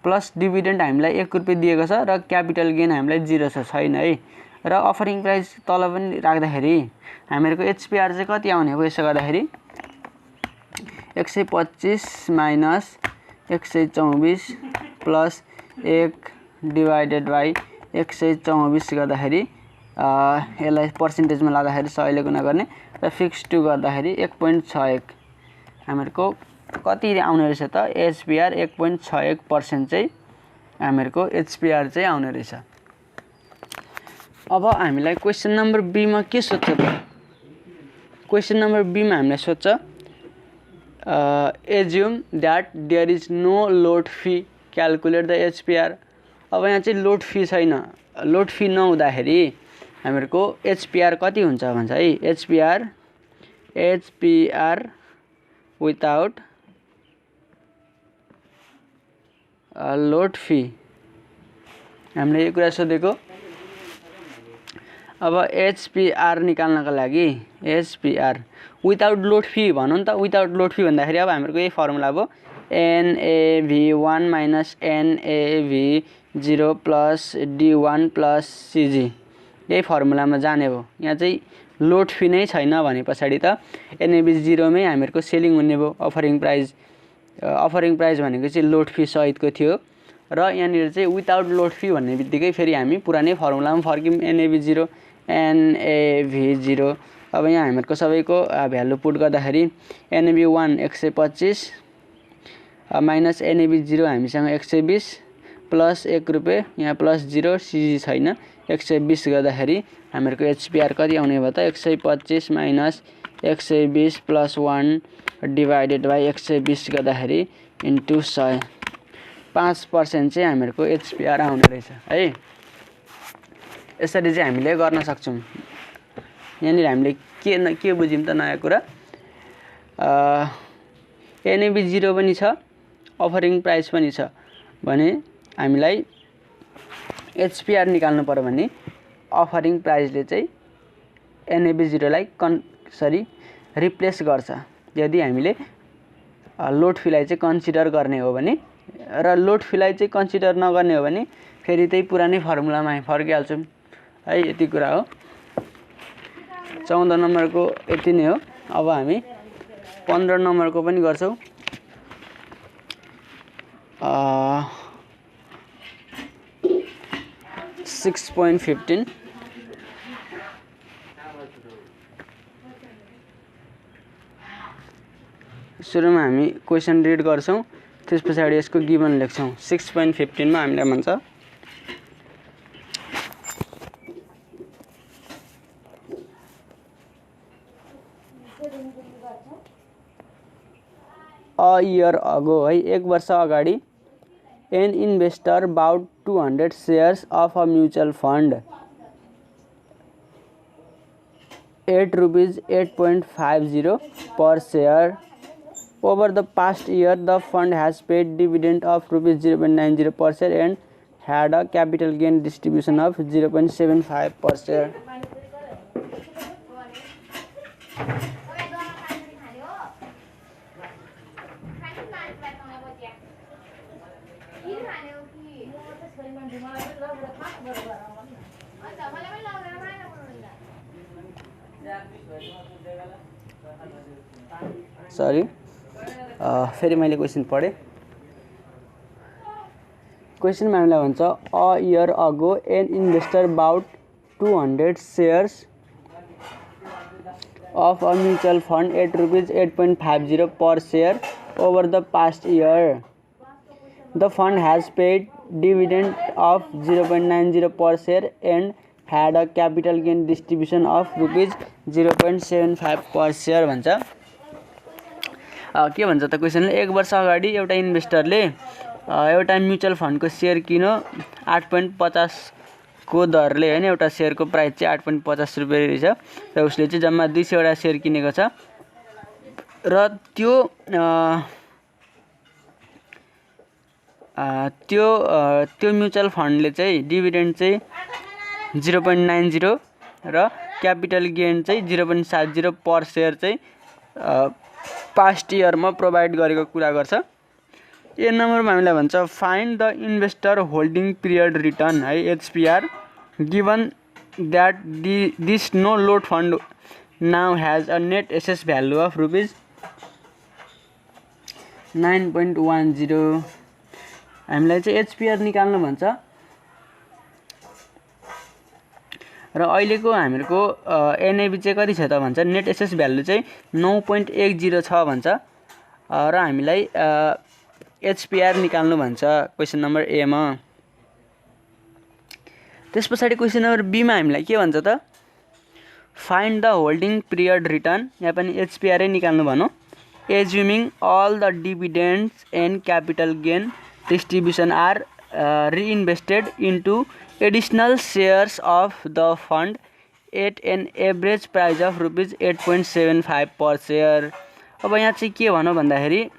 प्लस डिभिडेन्ड हामीलाई 1 रुपैयाँ दिएको छ र क्यापिटल गेन हामीलाई 0 छैन है। र अफरिङ प्राइस तल पनि राख्दाखेरि हामीहरूको एचपीआर चाहिँ कति आउने हो यसो गर्दाखेरि 125 माइनस 124 प्लस 1 डिवाइडेड बाई 124 गर्दाखेरि यसलाई पर्सेन्टेजमा लाँदाखेरि 100 ले गुणा गर्ने र फिक्स 2 गर्दाखेरि 1.61 हामीहरूको कति आउने रहेछ त एचपीआर 1.61% चाहिँ हामीहरूको एचपीआर चाहिँ आउने रहेछ। अब हामीलाई क्वेसन नम्बर बी मा के सोध्छ त क्वेसन नम्बर बी मा हामीलाई सोध्छ assume that there is no load fee calculate the HPR. अब यहाँ चाहिँ लोड फी छैन। लोड फी नहुँदाखेरि हामीहरूको एचपीआर कति हुन्छ भन्छ है। एचपीआर विदाउट लोड फी हामीले यो कुरा सोधेको। अब एचपीआर निकाल्नको लागि एचपीआर विदाउट लोड फी भनौँ त। विदाउट लोड फी भन्दाखेरि अब हामीहरूको यही फर्मुला भयो NAV 1 minus NAV 0 plus D1 plus CG यही फर्मुलामा जाने भयो। यहाँ चाहिँ लोड फी नै छैन भने पछाडि त एनएभी 0 मै हामीहरूको सेलिङ हुने भयो। अफरिङ प्राइस भनेको चाहिँ लोड फी सहितको थियो र यहाँनिर चाहिँ विदाउट लोड फी भन्ने बित्तिकै फेरि हामी पुरानै फर्मुलामा फर्क्यौँ एनएभी 0 एनएभी 0। अब यहाँ हामीहरूको सबैको भ्यालु पुट गर्दाखेरि एनएभी 1 125 माइनस एनएभी 0 हामीसँग 120 प्लस 1 रुपैयाँ यहाँ प्लस 0 सीजी छैन 120 गर्दाखेरि हामीहरूको एचपीआर कति आउने भयो त 125 माइनस 120 प्लस 1 डिवाइडेड बाई 120 गर्दाखेरि इन्टु 100 5% चाहिँ हामीहरूको एचपीआर आउने रहेछ है। यसरी चाहिँ हामीले गर्न सक्छौँ। यहाँनिर हामीले के बुझ्यौँ त नयाँ कुरा एनएभी 0 पनि छ अफरिङ प्राइस पनि छ भने हामीलाई एचपिआर निकाल्नु पर्यो भने अफरिङ प्राइसले चाहिँ एनएबी 0 लाई रिप्लेस गर्छ यदि हामीले लोड फीलाई चाहिँ कन्सिडर गर्ने हो भने, र लोड फीलाई चाहिँ कन्सिडर नगर्ने हो भने फेरि त्यही पुरानै फर्मुलामा हामी फर्किहाल्छौँ है। यति कुरा हो। 14 नम्बरको यति नै हो। अब हामी 15 नम्बरको पनि गर्छौँ। 6.15 सुरुमा हामी क्वेसन रिड गर्छौँ, त्यस पछाडि यसको गिभन लेख्छौँ। 6.15 मा हामीलाई भन्छ a year ago है, एक वर्ष अगाडि an investor bought 200 shares of a mutual fund at rupees 8.50 per share. Over the past year, the fund has paid dividend of rupees 0.90 per share and had a capital gain distribution of 0.75 per share. Sorry फेरि मैले question पढेँ। क्वेसनमा हामीलाई भन्छ a year ago an investor bought 200 shares of a mutual fund at rupees 8.50 per share. Over the past year, the fund has paid dividend of 0.90 per share and had a capital gain distribution of rupees 0.75 per share भन्छ। के भन्छ त क्वेसनले, एक वर्ष अगाडि एउटा इन्भेस्टरले एउटा mutual फन्डको share किन्यो 8.50 को दरले हैन। एउटा सेयरको प्राइस चाहिँ 8.50 रुपैयाँ रहेछ र उसले चाहिँ जम्मा 200 वटा सेयर किनेको छ र त्यो म्युचुअल फन्डले चाहिँ डिभिडेन्ड चाहिँ 0.90 र क्यापिटल गेन चाहिँ 0.70 पर सेयर चाहिँ पास्ट इयरमा प्रोभाइड गरेको कुरा गर्छ। ए नम्बरमा हामीलाई भन्छ find the investor holding period return है, HPR, given that this no load fund now has a net asset value of rupees 9.10। हामीलाई चाहिँ एचपिआर निकाल्नु भन्छ र अहिलेको हामीहरूको एनएबी चाहिँ कति छ त भन्छ, नेट एसेस भ्यालु चाहिँ 9.10 छ भन्छ र हामीलाई एचपिआर निकाल्नु भन्छ क्वेसन नम्बर ए मा। त्यस पछाडि क्वेसन नम्बर बी मा हामीलाई के भन्छ त, find the holding period return, यहाँ पनि एचपिआर निकाल्नु भनौँ। Assuming all the dividends and capital gain distribution are reinvested into additional shares of the fund at an average price of rupees 8.75 per share। अब यहाँ चाहिँ के भनौँ भन्दाखेरि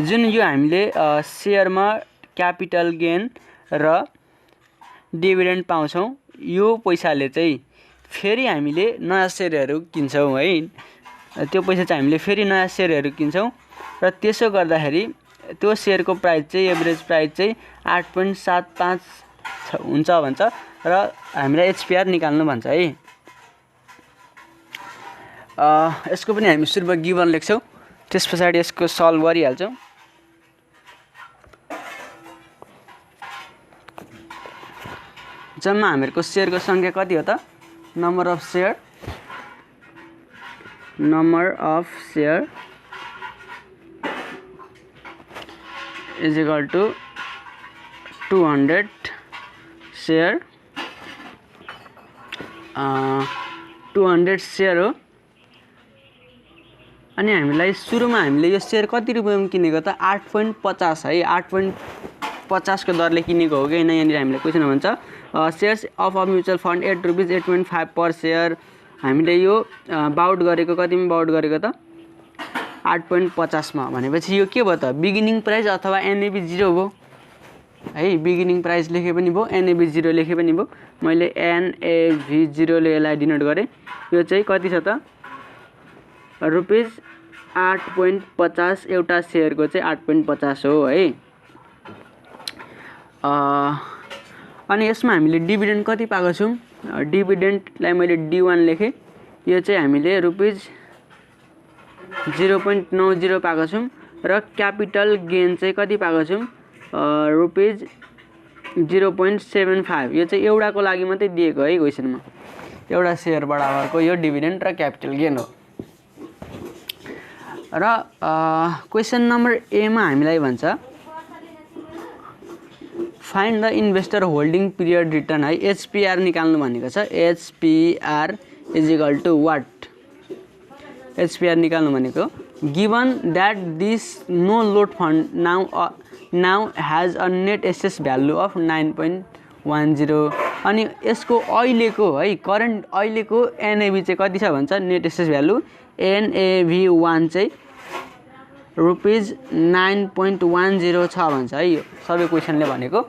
जुन यो हामीले सेयरमा क्यापिटल गेन र डिभिडेन्ड पाउँछौँ, यो पैसाले चाहिँ फेरि हामीले नयाँ सेयरहरू किन्छौँ है। त्यो पैसा चाहिँ हामीले फेरि नयाँ सेयरहरू किन्छौँ र त्यसो गर्दाखेरि त्यो सेयरको प्राइस चाहिँ एभरेज प्राइस चाहिँ 8.75 हुन्छ भन्छ र हामीलाई एचपिआर निकाल्नु भन्छ है। यसको पनि हामी सुरुमा गिभन लेख्छौँ, त्यस पछाडि यसको सल्भ गरिहाल्छौँ। जम्मा हामीहरूको सेयरको सङ्ख्या कति हो त, number of share is equal to 200 share 200 share हो। अनि हामीलाई सुरुमा हामीले यो सेयर कति रुपैयाँमा किनेको त, 8.50 है, 8.50 को दरले किनेको हो कि हैन। यहाँनिर हामीले क्वेसन भन्छ shares of a mutual fund at rupees 8.5 per share. हामीले यो बाउट गरेको कतिमा बाउट गरेको त, 8.50 मा। भनेपछि यो के भयो त, बिगिनिङ प्राइस अथवा एनएबी 0 भयो है बिगिनिङ प्राइस लेखे पनि भयो एनएबी 0 लेखे पनि भयो मैले एनएबी 0 ले यसलाई डिनोट गरेँ यो चाहिँ कति छ त रुपैयाँ 8.50 एउटा शेयरको चाहिँ 8.50 हो है अनि यसमा हामीले डिभिडेन्ड कति पाएको छौं डिभिडेन्डलाई मैले D1 लेखे यो चाहिँ हामीले रुपैयाँ 0.90 पाएको छौं र क्यापिटल गेन चाहिँ कति पाएको छौं रुपैयाँ 0.75 यो चाहिँ एउटाको लागि मात्रै दिएको है क्वेशनमा एउटा शेयर बराबरको यो डिभिडेन्ड र क्यापिटल गेन हो र क्वेशन नम्बर ए मा हामीलाई भन्छ find the investor holding period return है एचपीआर निकाल्नु भनेको छ HPR is equal to what HPR निकाल्नु भनेको given that this no load fund now has a net asset value of 9.10 अनि यसको अहिलेको है करेन्ट अहिलेको एनएबी चाहिँ कति छ भन्छ नेट एसेस भ्यालु NAV1 चाहिँ रुपैयाँ 9.10 छ भन्छ है यो सबै क्वेशनले भनेको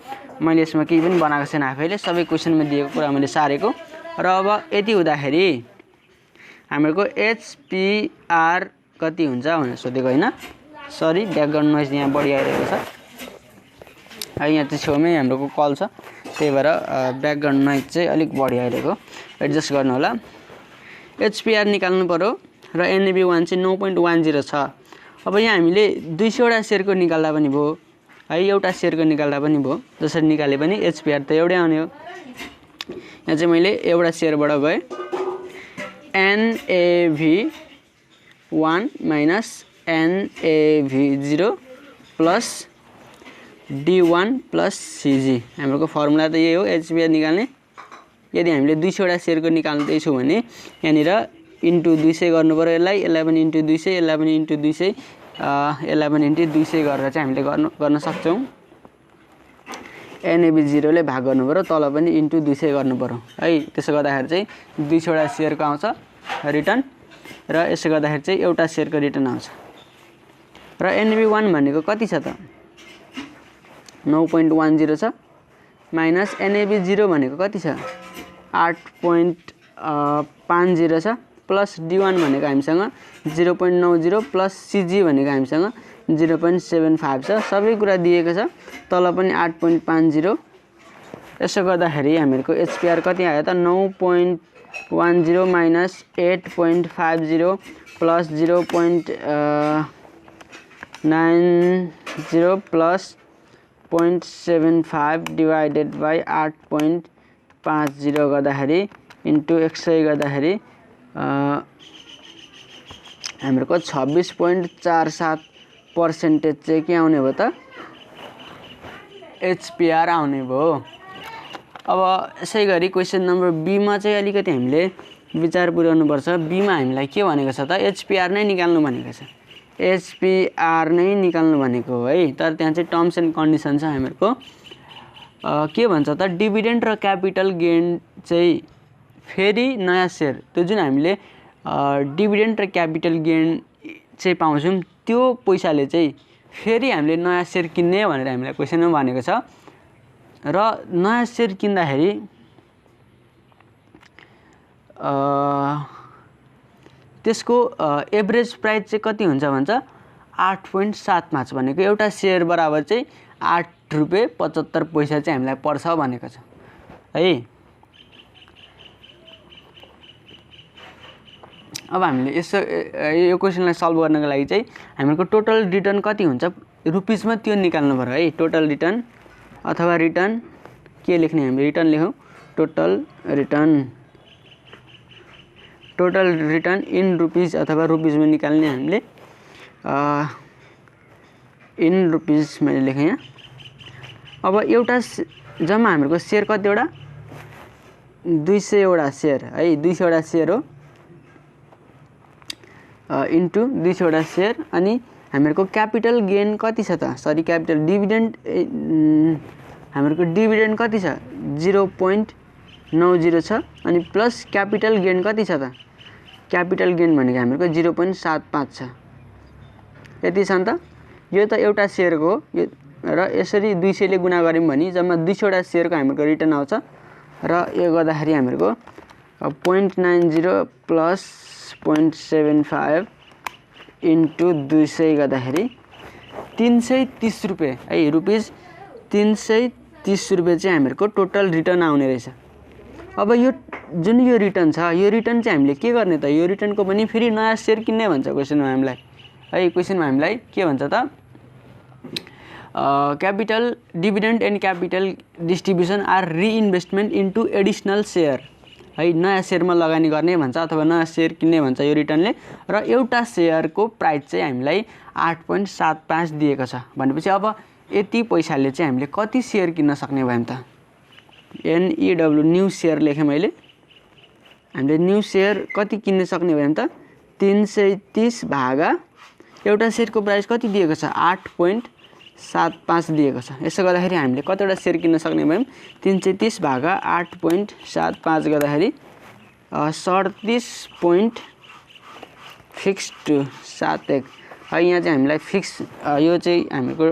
मैले यसमा केही पनि बनाएको छैन आफैले सबै क्वेशनमा दिएको कुरा मैले सारेको र अब यति हुँदाखेरि हामीको एचपीआर कति हुन्छ भनेर सोधेको हैन सरी ब्याकग्राउन्ड नोइज यहाँ बढी आइरहेको छ है यहाँ चाहिँ छेउमै हाम्रो कल छ त्यही भएर ब्याकग्राउन्ड नोइज चाहिँ अलिक बढी आइरहेको एडजस्ट गर्नु होला एचपीआर निकाल्नु पर्यो र NAV1 चाहिँ 9.10 छ अब यहाँ हामीले 200 वटा शेयरको निकाल्दा पनि भयो है एउटा शेयरको निकाल्दा पनि भयो जसरी निकाले पनि एचपीआर त एउटै आउने हो यहाँ चाहिँ मैले एउटा शेयरबाट गए NAV1 minus NAV0 plus D1 plus CG हाम्रो फर्मुला त यही हो एचपीआर निकाल्ने यदि हामीले 200 वटा शेयरको निकाल्दै छौं भने यहाँनिर इन्टु 200 गर्नु पर्यो यसलाई पनि इन्टु 200 यसलाई पनि इन्टु 200 यसलाई पनि इन्टु 200 गरेर चाहिँ हामीले गर्न सक्छौं NAV0 ले भाग गर्नु पर्यो तल पनि इन्टु 200 गर्नु पर्यो है त्यसो गर्दाखेरि चाहिँ 200 वटा शेयरको आउँछ रिटर्न र यसो गर्दाखेरि चाहिँ एउटा शेयरको रिटर्न आउँछ र NAV1 भनेको कति छ त 9.10 छ माइनस NAV0 भनेको कति छ 8.50 छ प्लस D1 भनेको हामीसँग 0.90 प्लस CG भनेको हामीसँग 0.75 छ सबै कुरा दिएको छ तल पनि 8.50 यसो गर्दाखेरि हामीहरुको एचपीआर कति आयो त 9.10 minus 8.50 plus 0.90 plus 0.75 divided by 8.50 गर्दाखेरि इन्टु 100 गर्दाखेरि हामीहरुको 26.47% चाहिँ के आउने भयो त एचपीआर आउने भयो अब यसै गरी क्वेशन नम्बर बी मा चाहिँ अलिकति हामीले विचार पुर्याउनु पर्छ बी मा हामीलाई के भनेको छ त एचपीआर नै निकाल्नु भनेको छ एचपीआर नै निकाल्नु भनेको हो है तर त्यहाँ चाहिँ टर्म्स एन्ड कन्डिसन छ हामीहरुको के भन्छ त डिभिडेन्ड र क्यापिटल गेन चाहिँ फेरि नयाँ शेयर त्यो जुन हामीले डिभिडेन्ड र क्यापिटल गेन चाहिँ पाउँछौं त्यो पैसाले चाहिँ फेरि हामीले नयाँ शेयर किन्ने भनेर हामीलाई क्वेशनमा भनेको छ र नयाँ शेयर किन्दाखेरि त्यसको एभरेज प्राइस चाहिँ कति हुन्छ भन्छ 8.75 भनेको एउटा शेयर बराबर चाहिँ 8 रुपैयाँ 75 पैसा चाहिँ हामीलाई पर्छ भनेको छ है अब हामीले यसो यो क्वेशनलाई सल्भ गर्नको लागि चाहिँ हामीको टोटल रिटर्न कति हुन्छ रुपीजमा त्यो निकाल्नु पर्यो है टोटल रिटर्न अथवा रिटर्न के लेख्ने हामी रिटर्न लेखौं टोटल रिटर्न इन रुपीज अथवा रुपीजमा निकाल्ने हामीले इन रुपीज मैले लेखे यहाँ अब एउटा जम्मा हामीको शेयर कतिवटा 200 वटा शेयर है 200 वटा शेयर हो इन्टु 200 वटा शेयर अनि हामीहरुको क्यापिटल गेन कति छ त सरी क्यापिटल डिभिडेन्ड हामीहरुको डिभिडेन्ड कति छ 0.90 छ अनि प्लस क्यापिटल गेन कति छ त क्यापिटल गेन भनेको हामीहरुको 0.75 छ यति छ नि त यो त एउटा शेयरको यो र यसरी 200 ले गुणा गर्यौं भने जम्मा 200 वटा शेयरको हामीको रिटर्न आउँछ र यो गर्दाखेरि हामीको 0.90 प्लस 0.75 इन्टु 200 गर्दाखेरि 330 रुपैयाँ है रुपीस 330 रुपैयाँ चाहिँ हामीको टोटल रिटर्न आउने रहेछ। अब यो जुन यो रिटर्न छ यो रिटर्न चाहिँ हामीले के गर्ने त यो रिटर्नको पनि फेरि नयाँ शेयर किन्ने भन्छ क्वेशनमा हामीलाई है क्वेशनमा हामीलाई के भन्छ त capital dividend and capital distribution are reinvestment into additional share है नयाँ शेयरमा लगानी गर्ने भन्छ अथवा नयाँ शेयर किन्ने भन्छ यो रिटर्नले र एउटा शेयरको प्राइस चाहिँ हामीलाई 8.75 दिएको छ भनेपछि अब यति पैसाले चाहिँ हामीले कति शेयर किन्न सक्ने भयौं त NEW न्यू शेयर लेखे मैले हामीले न्यू शेयर कति किन्न सक्ने भयौं त 330 भागा एउटा शेयरको प्राइस कति दिएको छ 8.75 दिएको छ। यसो गर्दाखेरि हामीले कतिवटा शेयर किन्न सक्ने भयौं 330 भागा 8.75 गर्दाखेरि 37 फिक्स टु 71 है यहाँ चाहिँ हामीलाई फिक्स यो चाहिँ हामीको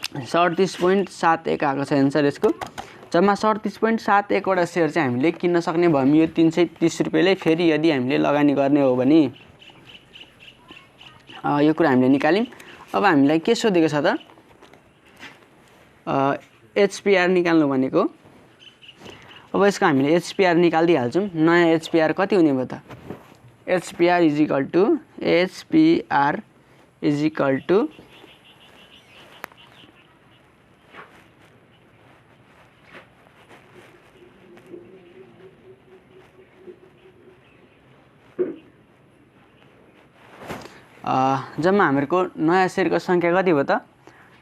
37.71 आएको छ एन्सर यसको जम्मा 37.71 वटा शेयर चाहिँ हामीले किन्न सक्ने भयौं यो 330 रुपैयाँले फेरि यदि हामीले लगानी गर्ने हो भने यो कुरा हामीले निकाल्यौं। अब हामीलाई के सोधेको छ त HPR निकाल्नु भनेको अब यसको हामीले HPR निकाल्दिहाल्छौं नयाँ HPR कति हुने भयो त HPR इज इक्वल टु जम्मा हामीहरुको नयाँ शेयरको संख्या कति भयो त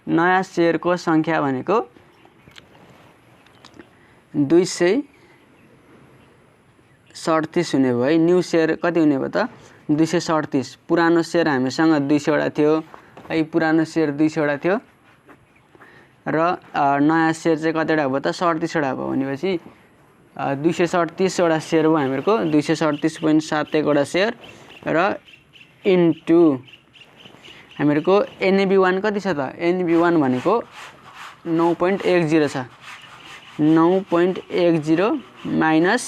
नयाँ शेयरको संख्या भनेको 237 हुने भयो है न्यू शेयर कति हुने भयो त 237 पुरानो शेयर हामीसँग 200 वटा थियो है पुरानो शेयर 200 वटा थियो र नयाँ शेयर चाहिँ कतिवटा भयो त 37 वटा भयो भनेपछि 237 वटा शेयर भयो हामीहरुको 237.71 वटा शेयर र इन्टु हामीहरुको NAB1 कति छ त NAB1 भनेको 9.10 छ 9.10 माइनस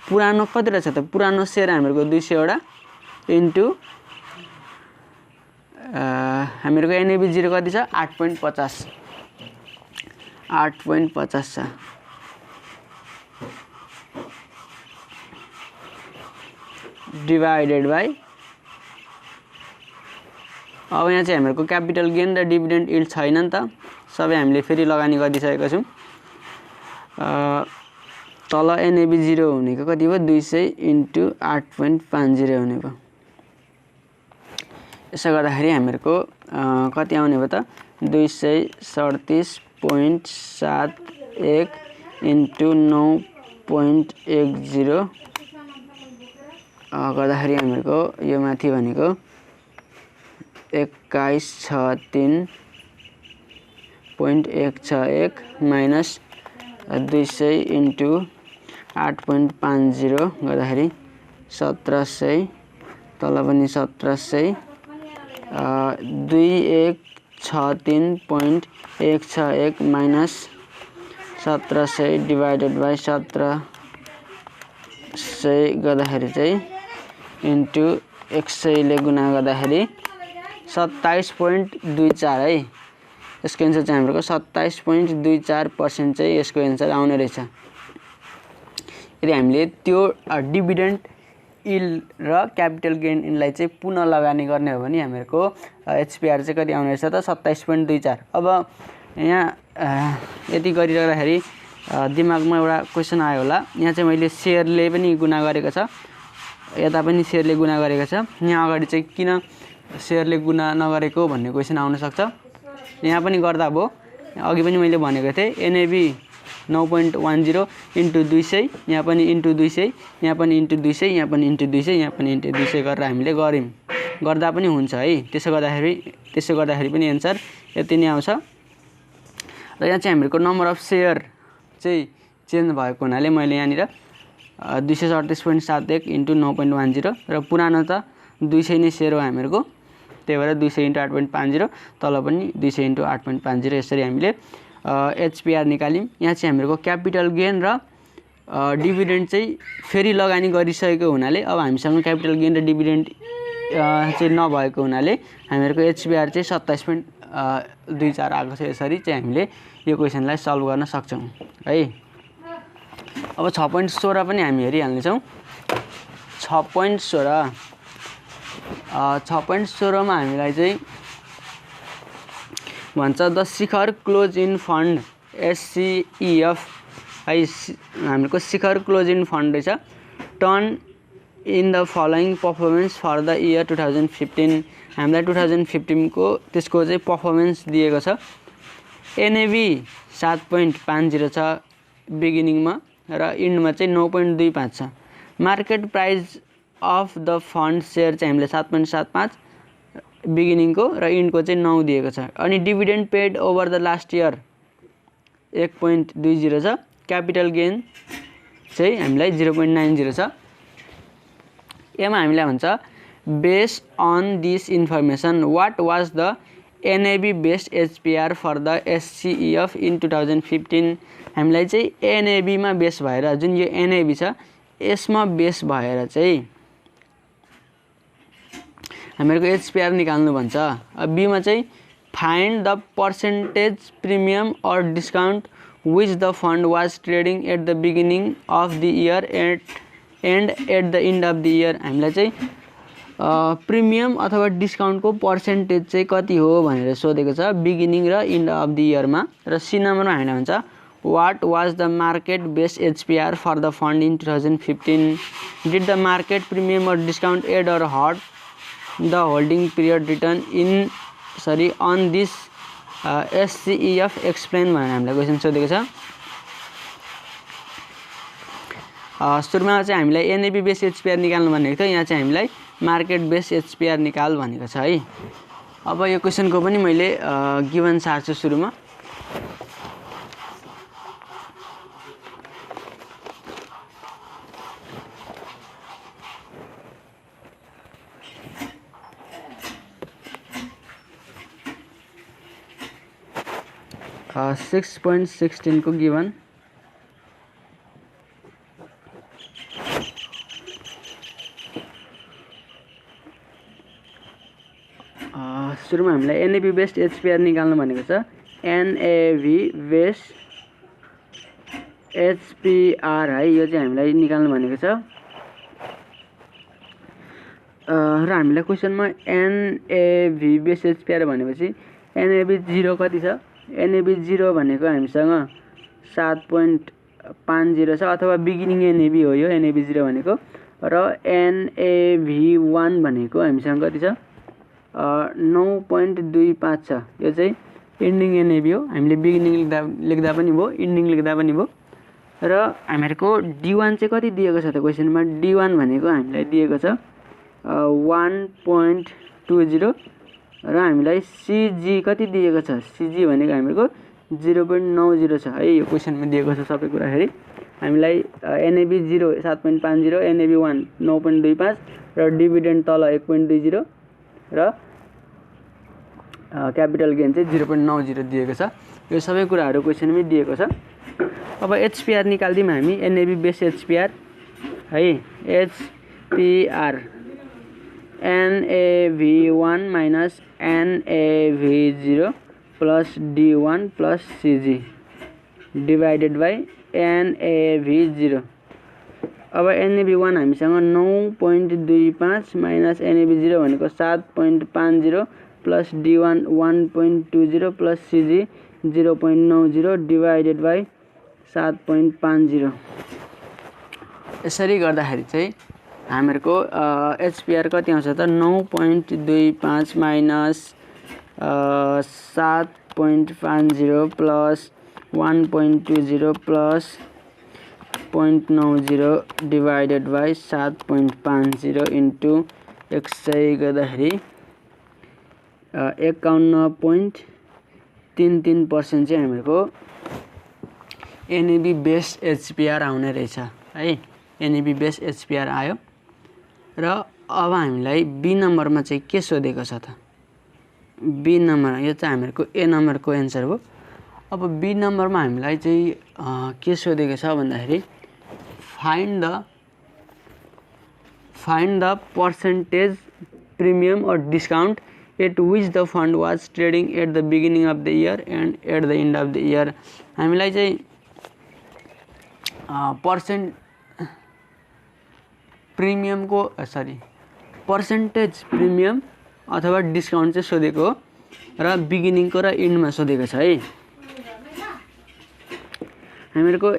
पुरानो कति रहेछ त पुरानो शेयर हामीहरुको 200 वटा इन्टु हामीहरुको NAB0 कति छ 8.50 छ डिवाइडेड बाइ अब यहाँ चाहिँ हामीहरुको क्यापिटल गेन र डिभिडेन्ड यील्ड छैन नि त सबै हामीले फेरि लगानी गरिसकेका छौं तल NAB0 हुनेको कति भयो 200 इन्टु 8.50 हुने भयो यसो गर्दाखेरि हामीहरुको कति आउने भयो त 237.71 इन्टु 9.10 गर्दाखेरि हामीहरुको यो माथि भनेको 2163.161 माइनस 200 इन्टु 8.50 गर्दाखेरि 1700 तल पनि 1700 2163.161 माइनस 1700 डिवाइडेड बाइ 1700 गर्दाखेरि चाहिँ इन्टु 100 ले गुणा गर्दाखेरि 27.24 है यसको एन्सर चाहिँ हाम्रो 27.24% चाहिँ यसको एन्सर आउने रहेछ। यदि हामीले त्यो डिभिडेन्ड यील्ड र क्यापिटल गेन इनलाई चाहिँ पुनः लगानी गर्ने हो भने हामीहरुको HPR चाहिँ कति आउने रहेछ त 27.24। अब यहाँ यति गरिराख्दाखेरि दिमागमा एउटा क्वेशन आयो होला यहाँ चाहिँ मैले शेयरले पनि गुणा गरेको छ यता पनि शेयरले गुणा गरेको छ यहाँ अगाडि चाहिँ किन शेयरले गुणा नगरेको भन्ने क्वेशन आउन सक्छ यहाँ पनि गर्दा भयो अघि पनि मैले भनेको थिए NAB 9.10 इन्टु 200 यहाँ पनि इन्टु 200 यहाँ पनि इन्टु 200 यहाँ पनि इन्टु 200 यहाँ पनि इन्टु 200 गरेर हामीले गर्यौं गर्दा पनि हुन्छ है त्यसो गर्दाखेरि पनि एन्सर यति नै आउँछ। र यहाँ चाहिँ हामीहरुको नम्बर अफ शेयर चाहिँ चेन्ज भएको हुनाले मैले यहाँनिर 237.71 इन्टु 9.10 र पुरानो त 200 नै शेयर हो हामीहरुको त्यही भएर 200 × 8.50 तल पनि 200 × 8.50 यसरी हामीले एचपीआर निकाल्यौँ। यहाँ चाहिँ हामीहरूको क्यापिटल गेन र डिभिडेन्ड चाहिँ फेरि लगानी गरिसकेको हुनाले अब हामीसँग क्यापिटल गेन र डिभिडेन्ड चाहिँ नभएको हुनाले हामीहरूको एचपीआर चाहिँ 27.24 आएको छ। यसरी चाहिँ हामीले यो क्वेसनलाई सल्भ गर्न सक्छौँ है। अब 6.16 पनि हामी हेरिहाल्नेछौँ। 6.16 मा हामीलाई चाहिँ भन्छ the Shikhar close in fund SCEF है। हामीहरूको शिखर क्लोज इन फन्ड रहेछ। Turn in the following performance for the year 2015 हामीलाई 2015 को त्यसको चाहिँ पर्फर्मेन्स दिएको छ। एनएबी 7.50 छ बिगिनिङमा र इन्डमा चाहिँ 9.25 छ। Market price of the fund share चाहिँ हामीले 7.75 बिगिनिङको र इन्डको चाहिँ 9 दिएको छ। अनि dividend paid over the last year 1.20 छ। क्यापिटल गेन चाहिँ हामीलाई 0.90 छ। एमा हामीलाई भन्छ based on this information what was the NAV based HPR for the SCEF in 2015 हामीलाई चाहिँ एनएबीमा बेस भएर जुन यो एनएबी छ यसमा बेस भएर चाहिँ हामीहरूको एचपीआर निकाल्नु भन्छ। बीमा चाहिँ find the percentage premium or discount which the fund was trading at the beginning of the year and at the end of the year हामीलाई चाहिँ प्रिमियम अथवा डिस्काउन्टको पर्सेन्टेज चाहिँ कति हो भनेर सोधेको छ बिगिनिङ र इन्ड अफ द इयरमा। र सी नम्बरमा हामीलाई भन्छ what was the market based HPR for the fund in 2015 did the market premium or discount add or hurt the holding period return in on this SCEF explain भनेर हामीलाई question सोधेको छ। सुरुमा चाहिँ हामीलाई एनएबी बेस एचपीआर निकाल्नु भनेको थियो। यहाँ चाहिँ हामीलाई मार्केट बेस एचपीआर निकाल भनेको छ है। अब यो क्वेसनको पनि मैले गिभन सार्छु सुरुमा। Uh, 6.16 को गिभन सुरुमा हामीलाई एनएबी बेस्ड एचपीआर निकाल्नु भनेको छ। एनएबी बेस्ड एचपीआर है यो चाहिँ हामीलाई निकाल्नु भनेको छ। र हामीलाई क्वेसनमा एनएबी बेस्ड एचपीआर भनेपछि एनएबी 0 कति छ? एनएबी 0 भनेको हामीसँग 7.50 छ अथवा बिगिनिङ एनएबी हो यो एनएबी 0 भनेको। र एनएबी 1 भनेको हामीसँग कति छ? 9.25 छ। यो चाहिँ इन्डिङ एनएबी हो। हामीले बिगिनिङ लेख्दा पनि भयो इन्डिङ लेख्दा पनि भयो। र हामीहरूको D1 चाहिँ कति दिएको छ त क्वेसनमा? D1 भनेको हामीलाई दिएको छ 1.20 र हामीलाई सीजी कति दिएको छ? सीजी भनेको हामीहरूको 0.90 छ है। यो क्वेसनमा दिएको छ सबै कुराखेरि। हामीलाई एनएबी 0 7.50 एनएबी 1 9.25 र डिभिडेन्ड तल 1.20 र क्यापिटल गेन चाहिँ 0.90 दिएको छ। यो सबै कुराहरू क्वेसनमै दिएको छ। अब एचपीआर निकाल्दियौँ हामी एनएबी बेस एचपीआर है। एचपीआर NAV1 minus NAV0 plus D1 plus CG divided by NAV0। अब NAV1 हामीसँग 9.25 minus NAV0 भनेको 7.50 plus D1 1.20 plus CG 0.90 divided by 7.50। यसरी गर्दाखेरि चाहिँ हामीहरूको एचपीआर कति आउँछ त? 9.25 minus 7.50 plus 1.20 plus 0.90 divided by 7.50 into 100 गर्दाखेरि 51.33% चाहिँ हामीहरूको एनएबी बेस्ड एचपीआर आउने रहेछ है। एनएबी बेस्ड एचपीआर आयो। र अब हामीलाई बी नम्बरमा चाहिँ के सोधेको छ त? बी नम्बर यो चाहिँ हामीहरूको ए नम्बरको एन्सर हो। अब बी नम्बरमा हामीलाई चाहिँ के सोधेको छ भन्दाखेरि find the percentage premium or discount at which the fund was trading at the beginning of the year and at the end of the year. हामीलाई चाहिँ पर्सेन्टेज प्रिमियम अथवा डिस्काउन्ट चाहिँ सोधेको हो र बिगिनिङको र एन्डमा सोधेको छ है। हामीहरूको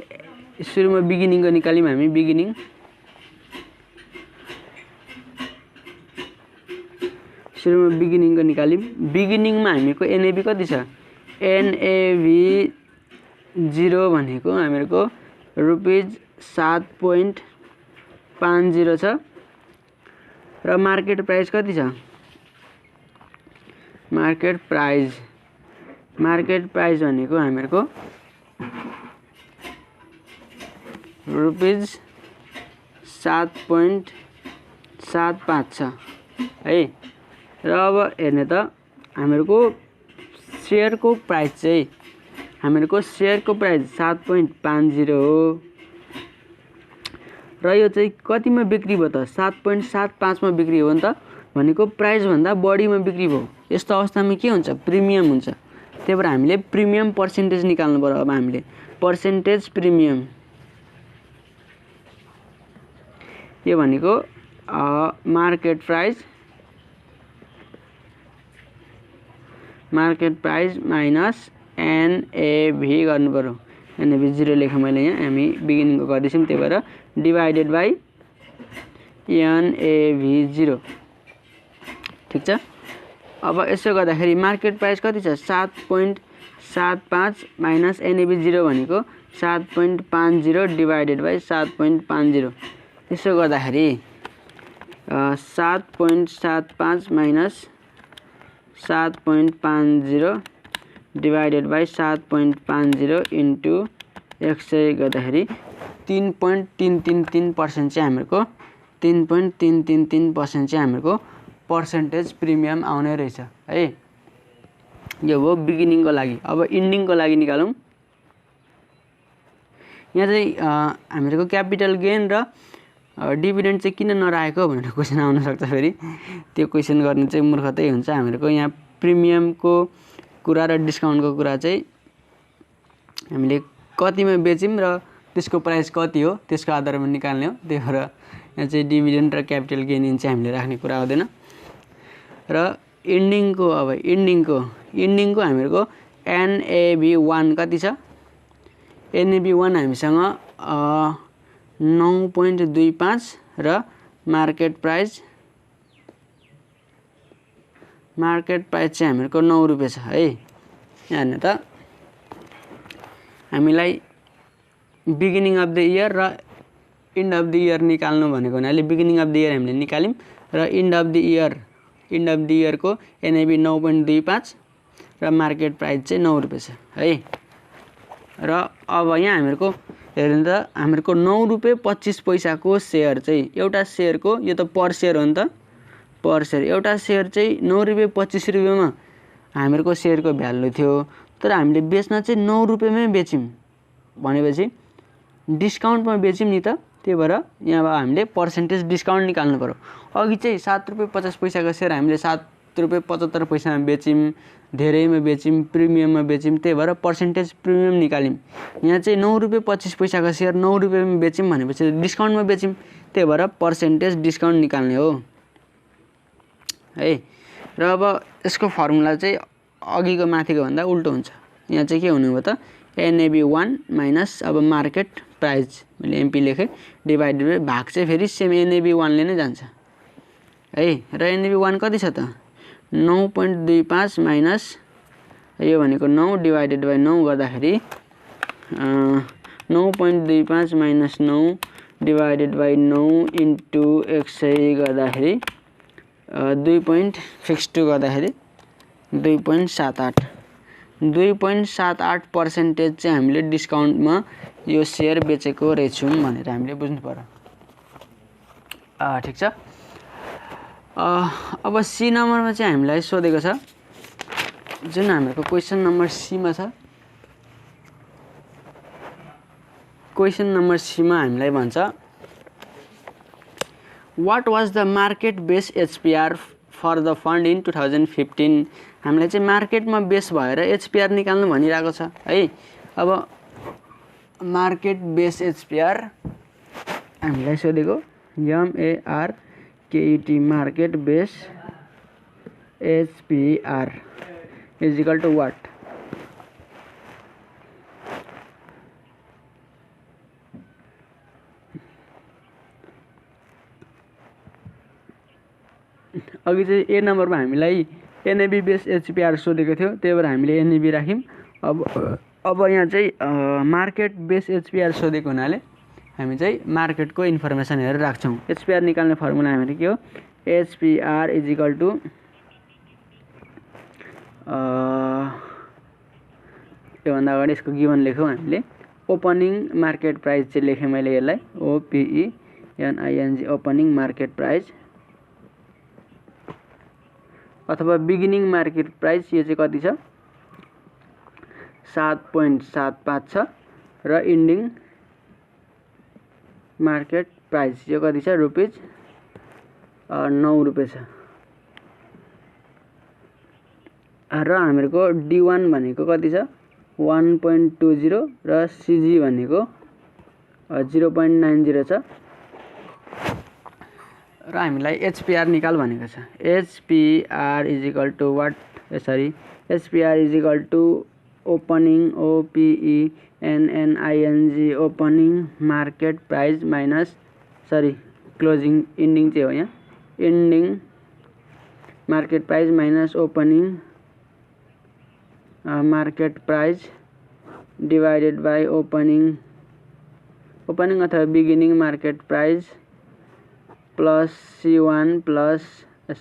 सुरुमा बिगिनिङको निकाल्यौँ हामी बिगिनिङको निकाल्यौँ। बिगिनिङमा हामीहरूको एनएबी कति छ एनएबी 0 भनेको हामीहरूको ₹7.50 छ र मार्केट प्राइस कति छ मार्केट प्राइस भनेको हामीहरूको ₹7.75 छ है। र अब हेर्ने त हामीहरूको सेयरको प्राइस चाहिँ 7.50 हो र यो चाहिँ कतिमा बिक्री भयो त 7.75 मा बिक्री हो नि त भनेको प्राइस भन्दा बढीमा बिक्री भयो। यस्तो अवस्थामा के हुन्छ प्रिमियम हुन्छ। त्यही भएर हामीले प्रिमियम पर्सेन्टेज निकाल्नु पर्यो। अब हामीले पर्सेन्टेज प्रिमियम यो भनेको मार्केट प्राइस माइनस एनएभी गर्नु पर्यो। एनएभी 0 लेखेँ मैले यहाँ हामी बिगिनिङको गर्दैछौँ त्यही भएर डिभाइडेड बाई एनएभी 0 ठिक छ। अब यसो गर्दाखेरि मार्केट प्राइस कति छ 7.75 माइनस एनएभी 0 भनेको 7.50 डिभाइडेड बाई 7.50। यसो गर्दाखेरि 7.75 माइनस 7.50 डिभाइडेड बाई 7.50 इन्टु 100 गर्दाखेरि 3.333% चाहिँ हामीहरूको 3.333% चाहिँ हामीहरूको पर्सेन्टेज प्रिमियम आउने रहेछ है। यो हो बिगिनिङको लागि। अब इन्डिङको लागि निकालौँ। यहाँ चाहिँ हामीहरूको क्यापिटल गेन र डिभिडेन्ड चाहिँ किन नराखेको भनेर क्वेसन आउन सक्छ। फेरि त्यो क्वेसन गर्नु चाहिँ मूर्खतै हुन्छ। हामीहरूको यहाँ प्रिमियमको कुरा र डिस्काउन्टको कुरा चाहिँ हामीले कतिमा बेच्यौँ र त्यसको प्राइस कति हो त्यसको आधारमा निकाल्ने हो। त्यही भएर यहाँ चाहिँ डिभिडेन्ड र क्यापिटल गेन चाहिँ हामीले राख्ने कुरा हुँदैन। र इन्डिङको इन्डिङको हामीहरूको एनएबी 1 कति छ एनएबी 1 हामीसँग 9.25 र मार्केट प्राइस चाहिँ हामीहरूको 9 रुपैयाँ छ है। यहाँ हेर्नु त हामीलाई बिगिनिङ अफ द इयर र एन्ड अफ द इयर निकाल्नु भनेको हुनाले बिगिनिङ अफ द इयर हामीले निकाल्यौँ र एन्ड अफ द इयरको एनएबी 9.25 र मार्केट प्राइस चाहिँ 9 रुपैयाँ छ है। र अब यहाँ हामीहरूको हेर्नु त हामीहरूको 9 रुपैयाँ 25 पैसाको सेयर चाहिँ एउटा सेयरको यो त पर सेयर हो नि त पर सेयर एउटा सेयर चाहिँ 9 रुपैयाँ 25 रुपैयाँमा हामीहरूको सेयरको भ्यालु थियो। तर हामीले बेच्न चाहिँ 9 रुपैयाँमै बेच्यौँ भनेपछि डिस्काउन्टमा बेच्यौँ नि त। त्यही भएर यहाँ अब हामीले पर्सेन्टेज डिस्काउन्ट निकाल्नु पर्यो। अघि चाहिँ 7 रुपैयाँ 50 पैसाको सेयर हामीले 7 रुपैयाँ 75 पैसामा बेच्यौँ धेरैमा बेच्यौँ प्रिमियममा बेच्यौँ त्यही भएर पर्सेन्टेज प्रिमियम निकाल्यौँ। यहाँ चाहिँ 9 रुपैयाँ 25 पैसाको सेयर 9 रुपैयाँमा बेच्यौँ भनेपछि डिस्काउन्टमा बेच्यौँ त्यही भएर पर्सेन्टेज डिस्काउन्ट निकाल्ने हो है। र अब यसको फर्मुला चाहिँ अघिको माथिको भन्दा उल्टो हुन्छ। यहाँ चाहिँ के हुनु हो त एनएबी 1 माइनस अब मार्केट प्राइस मैले एमपी लेखेँ डिभाइडेड बाई भाग चाहिँ फेरि सेम एनएबी 1 ले नै जान्छ है। र एनएबी 1 कति छ त 9.25 माइनस यो भनेको 9 डिभाइडेड बाई 9 गर्दाखेरि 9.25 माइनस 9 डिभाइडेड बाई 9 इन्टु 100 गर्दाखेरि 2.62 गर्दाखेरि 2.78 पर्सेन्टेज चाहिँ हामीले डिस्काउन्टमा यो सेयर बेचेको रहेछौँ भनेर हामीले बुझ्नु पर्यो। ठिक छ। अब सी नम्बरमा चाहिँ हामीलाई सोधेको छ जुन हाम्रो क्वेसन नम्बर सी मा छ, क्वेसन नम्बर सी मा हामीलाई भन्छ what was the market base HPR for the fund in 2015। हामीलाई चाहिँ मार्केटमा बेस भएर एचपीआर निकाल्नु भनिरहेको छ है। अब मार्केट बेस एचपीआर हामीलाई सोधेको M A R K E T market base HPR is equal to what. अघि चाहिँ ए नम्बरमा हामीलाई एनएबी बेस एचपीआर सोधेको थियो, त्यही भएर हामीले एनएबी राख्यौँ। अब यहाँ चाहिँ मार्केट बेस एचपीआर सोधेको हुनाले हामी चाहिँ मार्केटको इन्फर्मेसन हेरेर राख्छौँ। एचपीआर निकाल्ने फर्मुला हामीले के हो, एचपीआर इज इक्वल टू योभन्दा अगाडि यसको गिभन लेख्यौँ हामीले। ओपनिङ मार्केट प्राइस चाहिँ लेखेँ मैले यसलाई ओपिईएनआइएनजी ओपनिङ मार्केट प्राइस अथवा बिगिनिङ मार्केट प्राइस, यो चाहिँ कति छ 7.75 छ र इन्डिङ मार्केट प्राइस यो कति छ रुपिज 9 रुपियाँ छ र हामीहरूको D1 भनेको कति छ 1.20 र CG भनेको 0.90 छ र हामीलाई एचपीआर निकाल भनेको छ। HPR is equal two what, एचपीआर is equal two opening ओपिईएनएनआइएनजी opening market price minus closing ending चाहिँ हो यहाँ, ending market price minus opening market price divided by opening अथवा beginning market price plus C1 plus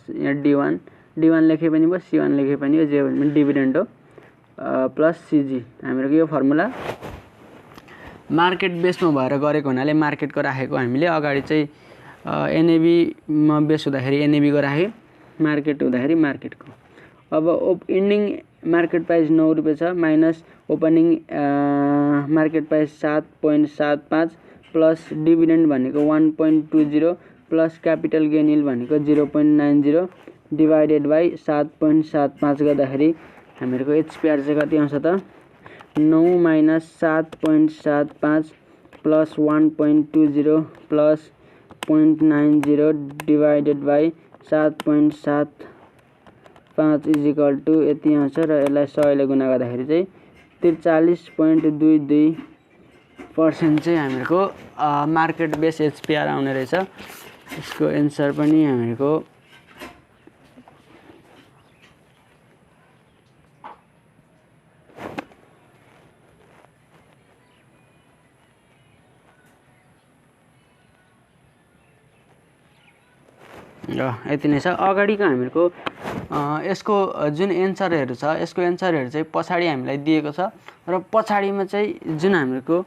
यहाँ D1 लेखे पनि भयो, C1 लेखे पनि हो, जे भने डिभिडेन्ड हो प्लस CG। हाम्रो यो फर्मुला मार्केट बेसमा भएर गरेको हुनाले मार्केटको राखेको हामीले। अगाडि चाहिँ एनएबीमा बेस हुँदाखेरि एनएबीको राखेँ, मार्केट हुँदाखेरि मार्केटको। अब इन्डिङ मार्केट प्राइस 9 रुपियाँ छ minus opening market price 7.75 plus dividend भनेको 1.20 प्लस क्यापिटल गेन यिल्ड भनेको 0.90 डिवाइडेड बाई 7.75 गर्दाखेरि हामीहरूको एचपीआर चाहिँ कति आउँछ त 9 minus 7.75 plus 1.20 plus 0.90 divided by 7.75 is equal to यति आउँछ र यसलाई 100 ले गुणा गर्दाखेरि चाहिँ 43.22% चाहिँ हामीहरूको मार्केट बेस एचपीआर आउने रहेछ। यसको एन्सर पनि हामीहरूको यति नै छ। अगाडिको हामीहरूको यसको जुन एन्सरहरू छ यसको एन्सरहरू चाहिँ पछाडि हामीलाई दिएको छ र पछाडिमा चाहिँ जुन हामीहरूको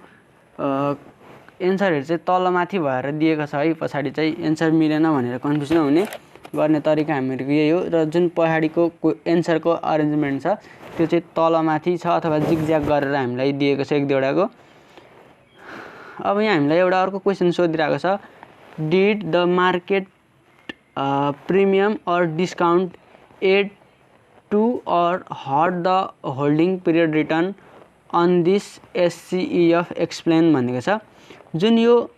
एन्सरहरू चाहिँ तलमाथि भएर दिएको छ है। पछाडि चाहिँ एन्सर मिलेन भनेर कन्फ्युज नहुने गर्ने तरिका हामीहरूको यही हो र जुन पछाडिको एन्सरको अरेन्जमेन्ट छ त्यो चाहिँ तलमाथि छ अथवा जिगज्याग गरेर हामीलाई दिएको छ एक दुईवटाको। अब यहाँ हामीलाई एउटा अर्को क्वेसन सोधिरहेको छ, did the market premium or discount add to or hurt the holding period return on this SCEF explain भनेको छ। जुन यो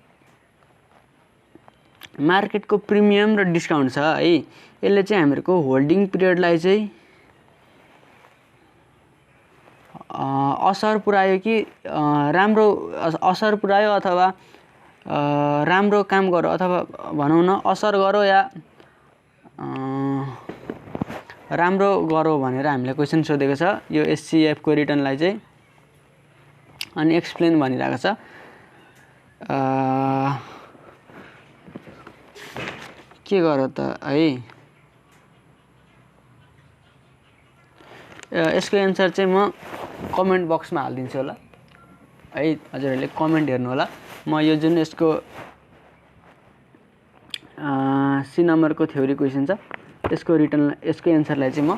मार्केटको प्रिमियम र डिस्काउन्ट छ है, यसले चाहिँ हामीहरूको होल्डिङ पिरियडलाई चाहिँ असर पुर्यायो कि राम्रो असर पुर्यायो अथवा राम्रो काम गर्यो अथवा भनौँ न असर गर्यो या राम्रो गर्यो भनेर हामीले क्वेसन सोधेको छ यो एससीएफ को रिटर्नलाई चाहिँ। अनि एक्सप्लेन भनिरहेको छ। के गर्यो त है, यसको एन्सर चाहिँ म कमेन्ट बक्समा हालिदिन्छु होला है, हजुरहरूले कमेन्ट हेर्नु होला। म यो जुन यसको सी नम्बरको थ्योरी क्वेसन छ यसको एन्सरलाई चाहिँ म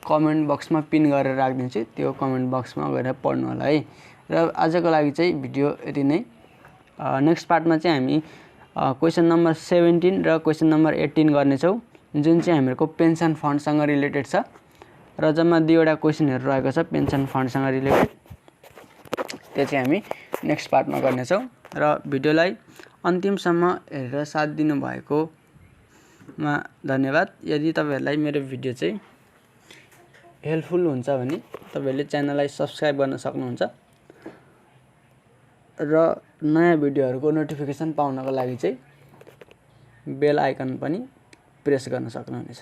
कमेन्ट बक्समा पिन गरेर राखिदिन्छु, त्यो कमेन्ट बक्समा गएर पढ्नु होला है। र आजको लागि चाहिँ भिडियो यति नै। नेक्स्ट पार्टमा चाहिँ हामी क्वेसन नम्बर 17 र क्वेसन नम्बर 18 गर्नेछौँ, जुन चाहिँ हामीहरूको पेन्सन फन्डसँग रिलेटेड छ र जम्मा 2वटा क्वेसनहरू रहेको छ पेन्सन फन्डसँग रिलेटेड। त्यो चाहिँ हामी नेक्स्ट पार्टमा गर्नेछौँ। र भिडियोलाई अन्तिमसम्म हेरेर साथ दिनुभएकोमा धन्यवाद। यदि तपाईँहरूलाई मेरो भिडियो चाहिँ हेल्पफुल हुन्छ भने तपाईँहरूले च्यानललाई सब्सक्राइब गर्न सक्नुहुन्छ र नयाँ भिडियोहरूको नोटिफिकेसन पाउनको लागि चाहिँ बेल आइकन पनि प्रेस गर्न सक्नुहुनेछ।